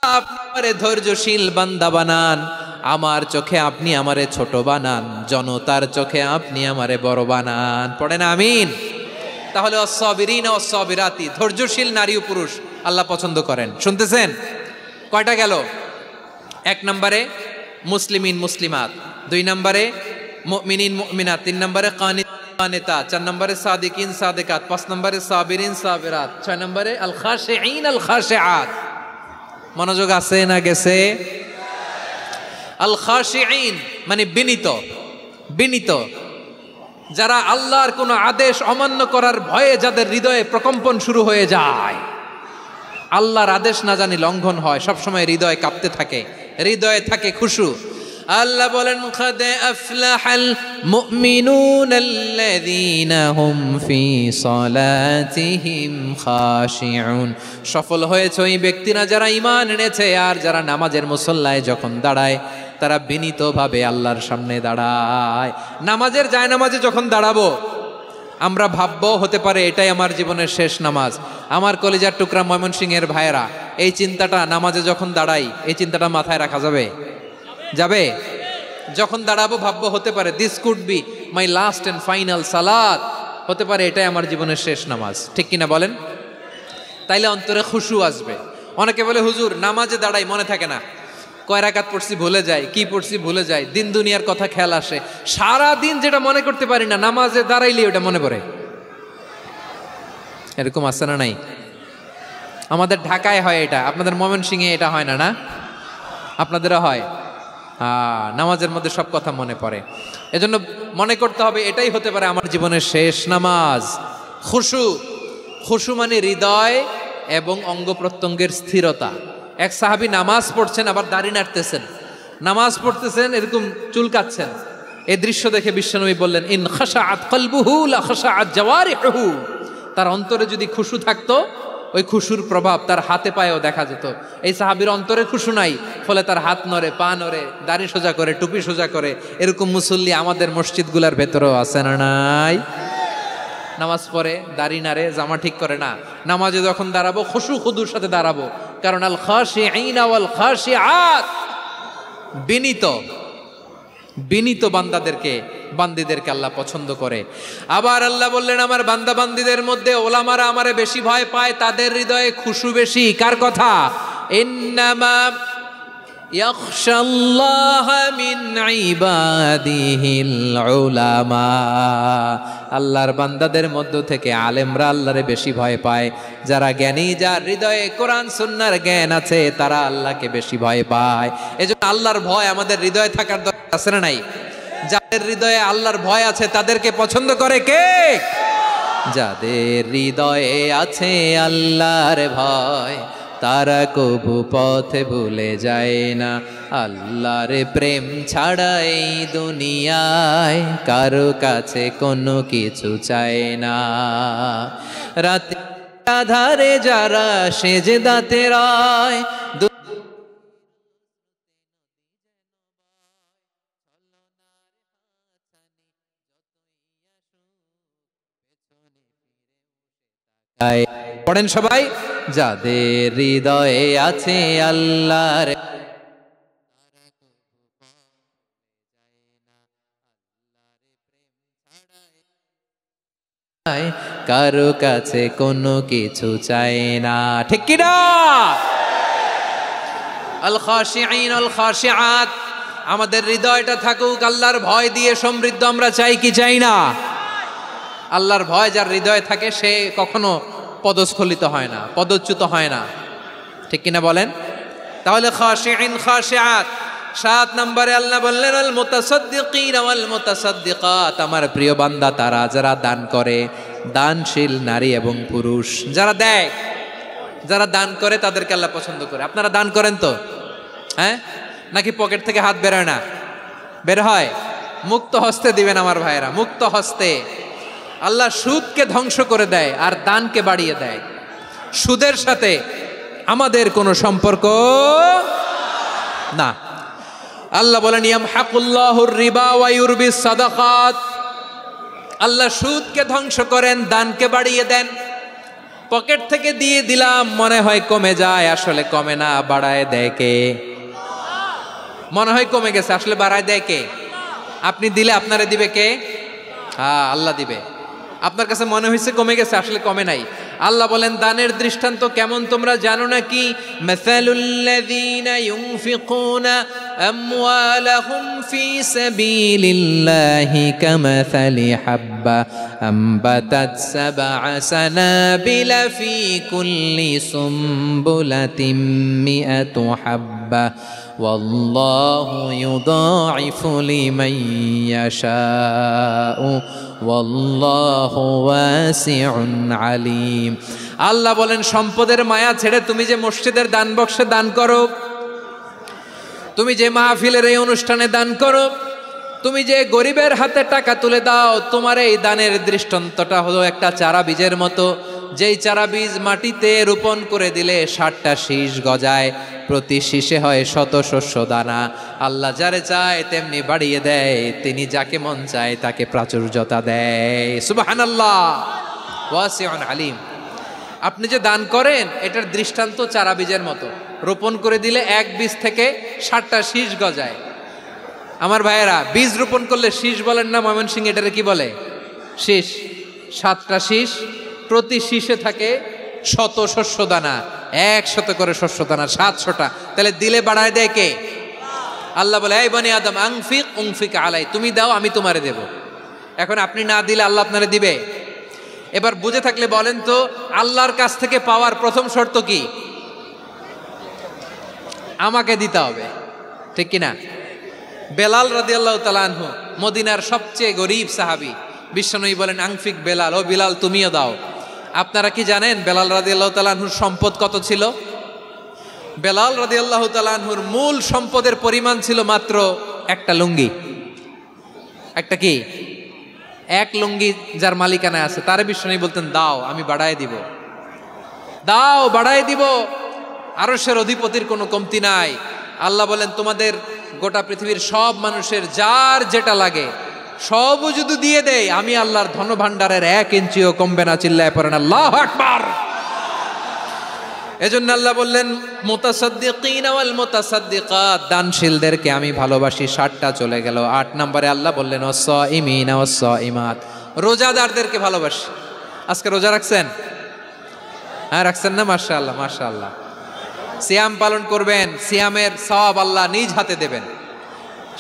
আপনি আমারে ধৈর্যশীল বান্দা বানান, আমার চোখে আপনি আমারে ছোট বানান, জনতার চোখে আপনি আমারে বড় বানান। পড়েন আমিন। তাহলে আস-সাবিরিনা ওয়াস-সাবিরাতি, ধৈর্যশীল নারী ও পুরুষ আল্লাহ পছন্দ করেন। শুনতেছেন? কয়টা গেল? 1 নম্বরে মুসলিমিন মুসলিমাত, 2 নম্বরে মুমিনিন মুমিনাত, 3 নম্বরে কানিতাত, 4 নম্বরে সাদিকিন সাদিকাত, 5 নম্বরে সাবিরিন সাবিরাত, 6 নম্বরে আল খাশিঈন আল খাশিআত। মনোযোগ আছে না গেছে? আল খাশিঈন মানে বিনীত, যারা আল্লাহর কোন আদেশ অমান্য করার ভয়ে যাদের হৃদয়ে প্রকম্পন শুরু হয়ে যায়, আল্লাহর আদেশ না জানি লঙ্ঘন হয়, সবসময় হৃদয় কাঁপতে থাকে, হৃদয়ে থাকে খুশু। আল্লাহ বলেন কাদ আফলাহাল মুমিনুনাল্লাযীনা হুম ফি সালাতিহিম খাশিউন। সফল হয়েছে ওই ব্যক্তিরা যারা ঈমান এনেছে আর যারা নামাজের মুসল্লায় যখন দাঁড়ায় তারা বিনীতভাবে আল্লাহর সামনে দাঁড়ায়। নামাজের জায়নামাজে যখন দাঁড়াবো আমরা ভাববো হতে পারে এটাই আমার জীবনের শেষ নামাজ। আমার কলিজার টুকরা ময়মনসিংহের ভাইয়েরা, এই চিন্তাটা নামাজে যখন দাঁড়াই এই চিন্তাটা মাথায় রাখা যাবে? যাবে? যখন দাঁড়াবো ভাববো হতে পারে this could be my last and final সালাত, হতে পারে এটাই আমার জীবনের শেষ নামাজ। ঠিক কিনা বলেন? তাইলে অন্তরে খুশু আসবে। অনেকে বলে হুজুর নামাজে দাঁড়াই মনে থাকে না, কয় রাকাত পড়ছি ভুলে যায়, কি পড়ছি ভুলে যায়, দিন দুনিয়ার কথা খেয়াল আসে, সারা দিন যেটা মনে করতে পারি না নামাজে দাঁড়াইলে ওটা মনে পড়ে। এরকম আছে না নাই? আমাদের ঢাকায় হয় এটা, আপনাদের ময়মনসিংহে এটা হয় না? না আপনাদেরও হয়? নামাজের মধ্যে সব কথা মনে পড়ে। এজন্য মনে করতে হবে এটাই হতে পারে আমার জীবনের শেষ নামাজ। খুশু, খুশু মানে হৃদয় এবং অঙ্গ প্রত্যঙ্গের স্থিরতা। এক সাহাবী নামাজ পড়ছেন আবার দাড়ি নাড়তেছেন, নামাজ পড়তেছেন এরকম চুলকাচ্ছেন। এই দৃশ্য দেখে বিশ্বনবী বললেন ইন খাশাআত কলবুহু লা খাশাআত জাওয়ারিহু। তার অন্তরে যদি খুশু থাকতো ওই খুশুর প্রভাব তার হাতে পায়েও দেখা যেত। এই সাহাবীর অন্তরে খুশু নাই, ফলে তার হাত নড়ে, পা নড়ে, দাড়ি সোজা করে, টুপি সোজা করে। এরকম মুসল্লি আমাদের মসজিদগুলোর ভেতরেও আছে না নাই? নামাজ পড়ে, দাড়ি নাড়ে, জামা ঠিক করে না। নামাজে যখন দাঁড়াবো খুশু খুদুর সাথে দাঁড়াবো, কারণ আল খাশিঈনা ওয়াল খাশিআত, বিনীত বিনীত বান্দিদেরকে আল্লাহ পছন্দ করে। আবার আল্লাহ বললেন আমার বান্দা বান্দিদের মধ্যে ওলামারা আমারে বেশি ভয় পায়, তাদের হৃদয়ে খুশু বেশি। কার কথা? ইন্নামা ইয়াখশাল্লাহা মিন ইবাদিহিল উলামা। আল্লাহর বান্দাদের মধ্য থেকে আলেমরা আল্লাহরে বেশি ভয় পায়। যারা জ্ঞানী, যার হৃদয়ে কোরআন সুন্নাহর জ্ঞান আছে, তারা আল্লাহকে বেশি ভয় পায়। এজন্য আল্লাহর ভয় আমাদের হৃদয়ে থাকার দরকার আছে না নাই? যাদের হৃদয়ে আল্লাহর ভয় আছে তাদেরকে পছন্দ করে কে? যাদের হৃদয়ে আছে আল্লাহর ভয় তারা কবু পথে ভুলে যায় না। আল্লাহর প্রেম ছাড়া এই দুনিয়ায় কারো কাছে কোনো কিছু চায় না। রাতে আধারে যারা সেজদাতে রয়, পড়েন সবাই, যাদের হৃদয়ে আছে আল্লাহর কারো কাছে কোনো কিছু চায় না। ঠিক কি না? আল খাশিঈন আল খাশিআত, আমাদের হৃদয়টা থাকুক আল্লাহর ভয় দিয়ে সমৃদ্ধ। আমরা চাই কি চাই না? আল্লাহর ভয় যার হৃদয়ে থাকে সে কখনো পদস্খলিত হয় না, পদচ্যুত হয় না। ঠিক কিনা বলেন? তাহলে খাশিঈন খাশিআত। 7 নম্বরে আল্লাহ বললেন আল মুতাসাদ্দিকিন ওয়াল মুতাসাদ্দিকাত, আমার প্রিয় বান্দা তারা যারা দান করে, দানশীল নারী এবং পুরুষ যারা দেয়, যারা দান করে তাদেরকে আল্লাহ পছন্দ করে। আপনারা দান করেন তো? হ্যাঁ, নাকি পকেট থেকে হাত বের হয় না? বের হয়। মুক্ত হস্তে দিবেন আমার ভাইয়েরা, মুক্ত হস্তে। আল্লাহ সুদকে ধ্বংস করে দেয় আর দানকে বাড়িয়ে দেয়। সুদের সাথে আমাদের কোনো সম্পর্ক না। আল্লাহ বলেন ইয়ামহাকুল্লাহুর রিবা ওয়া ইউরবিস সাদাকাত, আল্লাহ সুদকে ধ্বংস করেন, দানকে বাড়িয়ে দেন। পকেট থেকে দিয়ে দিলাম মনে হয় কমে যায়, আসলে কমে না, বাড়ায় দেয় কে? মনে হয় কমে গেছে, আসলে বাড়ায় দেয় কে? আপনি দিলে আপনারে দিবে কে? হ্যাঁ, আল্লাহ দিবে। আপনার কাছে মনে হয়েছে কমে গেছে, আসলে কমে নাই। আল্লাহ বলেন দানের দৃষ্টান্ত কেমন তোমরা জানো নাকি? মাসালুল্লাযীনা ইউনফিকুনা আমওয়ালাহুম ফি সাবিলিল্লাহি কামাসালি হাব্বা আমবাতাত সাবআ সানাবিলা ফি কুল্লি সুমবুলাতিন মিআতু হাব্বা ওয়াল্লাহু ইউদাঈফু লিমান ইয়াশাউ ওয়াল্লাহু ওয়াসিউন আলীম। আল্লাহ বলেন সম্পদের মায়া ছেড়ে তুমি যে মসজিদের দান বক্সে দান করো, তুমি যে মাহফিলের এই অনুষ্ঠানে দান করো, তুমি যে গরিবের হাতে টাকা তুলে দাও, তোমার এই দানের দৃষ্টান্তটা হলো একটা চারা বীজের মতো। যেই চারা বীজ মাটিতে রোপণ করে দিলে 60টা শীষ গজায়, প্রতি শীষে হয় শত শস্য দানা। আল্লাহ যারে চায় তেমনি বাড়িয়ে দেয়, তিনি যাকে মন চায় তাকে প্রাচুর্যতা দেয়। সুবহানাল্লাহ, ওয়াসিউন আলিম। আপনি যে দান করেন এটার দৃষ্টান্ত চারা বীজের মতো, রোপণ করে দিলে এক বীজ থেকে 60টা শীষ গজায়। আমার ভাইয়েরা, বীজ রোপণ করলে শীষ বলেন না ময়মনসিংহ, এটারে কি বলে? শীষ। 7টা শীষ, প্রতি শীষে থাকে শত শস্য দানা, 100 করে শস্য দানা, 700টা। তাহলে দিলে বাড়ায় দেয় কে? আল্লাহ বলে, এই বনি আদম আনফিক উনফিক আলাই, তুমি দাও আমি তোমারে দেব। এখন আপনি না দিলে আল্লাহ আপনারে দিবে? এবার বুঝে থাকলে বলেন তো, আল্লাহর কাছ থেকে পাওয়ার প্রথম শর্ত কি? আমাকে দিতে হবে, ঠিক কিনা? বেলাল রাদিয়াল্লাহু তাআলা আনহু মদিনার সবচেয়ে গরীব সাহাবী, বিশ্বনবী বলেন আনফিক বেলাল, ও বিলাল তুমিও দাও। আপনারা কি জানেন বেলাল রাদিয়াল্লাহু তাআলা আনহুর সম্পদ কত ছিল? বেলাল রাদিয়াল্লাহু তাআলা আনহুর মূল সম্পদের পরিমাণ ছিল মাত্র একটা লুঙ্গি। একটা কি? এক লুঙ্গি যার মালিকানায় আছে তারে বিশ্বনবী বলতেন দাও আমি বাড়ায় দিব, দাও বাড়ায় দিব। আরশের অধিপতির কোনো কমতি নাই। আল্লাহ বলেন তোমাদের গোটা পৃথিবীর সব মানুষের যার যেটা লাগে সবও যদি দিয়ে দেয়, আমি আল্লাহর ধনভাণ্ডারের 1 ইঞ্চিও কমবে না। চিল্লায় পড়েন আল্লাহু আকবার। এজন্য আল্লাহ বললেন মুতাসাদ্দিকিন ওয়াল মুতাসাদ্দিকাত, দানশীলদেরকে আমি ভালোবাসি। 60টা চলে গেল। 8 নম্বরে আল্লাহ বললেন ওয়াসাইমিন ওয়াসাইমাত, রোজাদারদেরকে ভালোবাসি। আজকে রোজা রাখছেন? হ্যাঁ রাখছেন না? মাশাআল্লাহ মাশাআল্লাহ। সিয়াম পালন করবেন, সিয়ামের সওয়াব আল্লাহ নিজ হাতে দেবেন।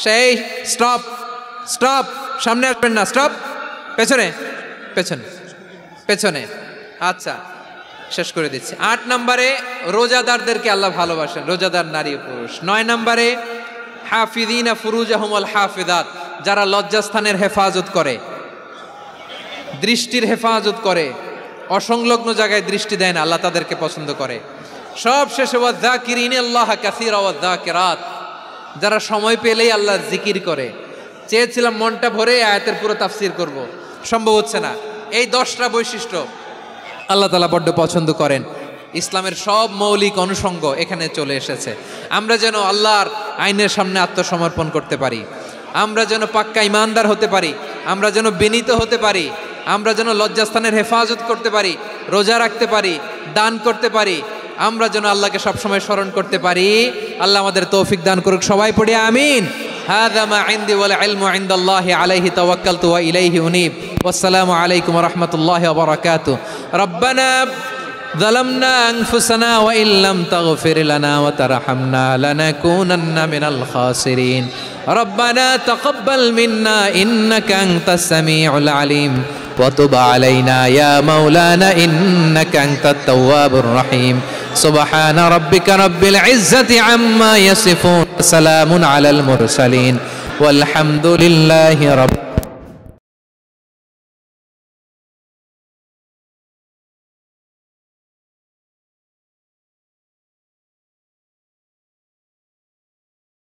সেই স্টপ স্টপ, সামনে আসবেন না, স্টপ, পেছনে পেছনে পেছনে। আচ্ছা শেষ করে দিচ্ছি। 8 নম্বরে রোজাদারদেরকে আল্লাহ ভালোবাসেন, রোজাদার নারী পুরুষ। 9 নম্বরে হাফিযিনা ফুরুজাহুম ওয়াল হাফিযাত, যারা লজ্জাস্থানের হেফাজত করে, দৃষ্টির হেফাজত করে, অসংলগ্ন জায়গায় দৃষ্টি দেয় না, আল্লাহ তাদেরকে পছন্দ করে। সব শেষে ওয়াযাকিরিনাল্লাহ কাসীরা ওয়াযাকিরাত, যারা সময় পেলেই আল্লাহর জিকির করে। চেয়েছিলাম মনটা ভরে আয়াতের পুরো তাফসীর করব, সম্ভব হচ্ছে না। এই 10টা বৈশিষ্ট্য আল্লাহ তাআলা বড্ড পছন্দ করেন। ইসলামের সব মৌলিক অনুষঙ্গ এখানে চলে এসেছে। আমরা যেন আল্লাহর আইনের সামনে আত্মসমর্পণ করতে পারি, আমরা যেন পাক্কা ইমানদার হতে পারি, আমরা যেন বিনীত হতে পারি, আমরা যেন লজ্জাস্থানের হেফাজত করতে পারি, রোজা রাখতে পারি, দান করতে পারি, আমরা যেন আল্লাহকে সবসময় স্মরণ করতে পারি। আল্লাহ আমাদের তৌফিক দান করুক। সবাই পড়ি আমিন। হাযা মা ইনদি ওয়াল ইলমু ইনদাল্লাহি আলাইহি তাওয়াক্কালতু ওয়া ইলাইহি উনীব। ওয়াসসালামু আলাইকুম ওয়া রাহমাতুল্লাহি ওয়া বারাকাতুহু। রব্বানা যালামনা আনফুসানা ওয়া ইল্লাম তাগফির লানা ওয়া তারহামনা লানাকুনান্না মিনাল খাসিরিন। রব্বানা তাকাব্বাল মিন্না ইন্নাকা আনতাস সামিউল আলিম ওয়া তুব আলাইনা ইয়া মাওলানা ইন্নাকা আনতাত তাওয়াবুর রহিম। সুবহানা রাব্বিকা রাব্বিল ইজ্জাতি আম্মা ইয়াসিফুন, সালামুন আলাল মুরসালিন ওয়াল হামদুলিল্লাহি রাব্বিল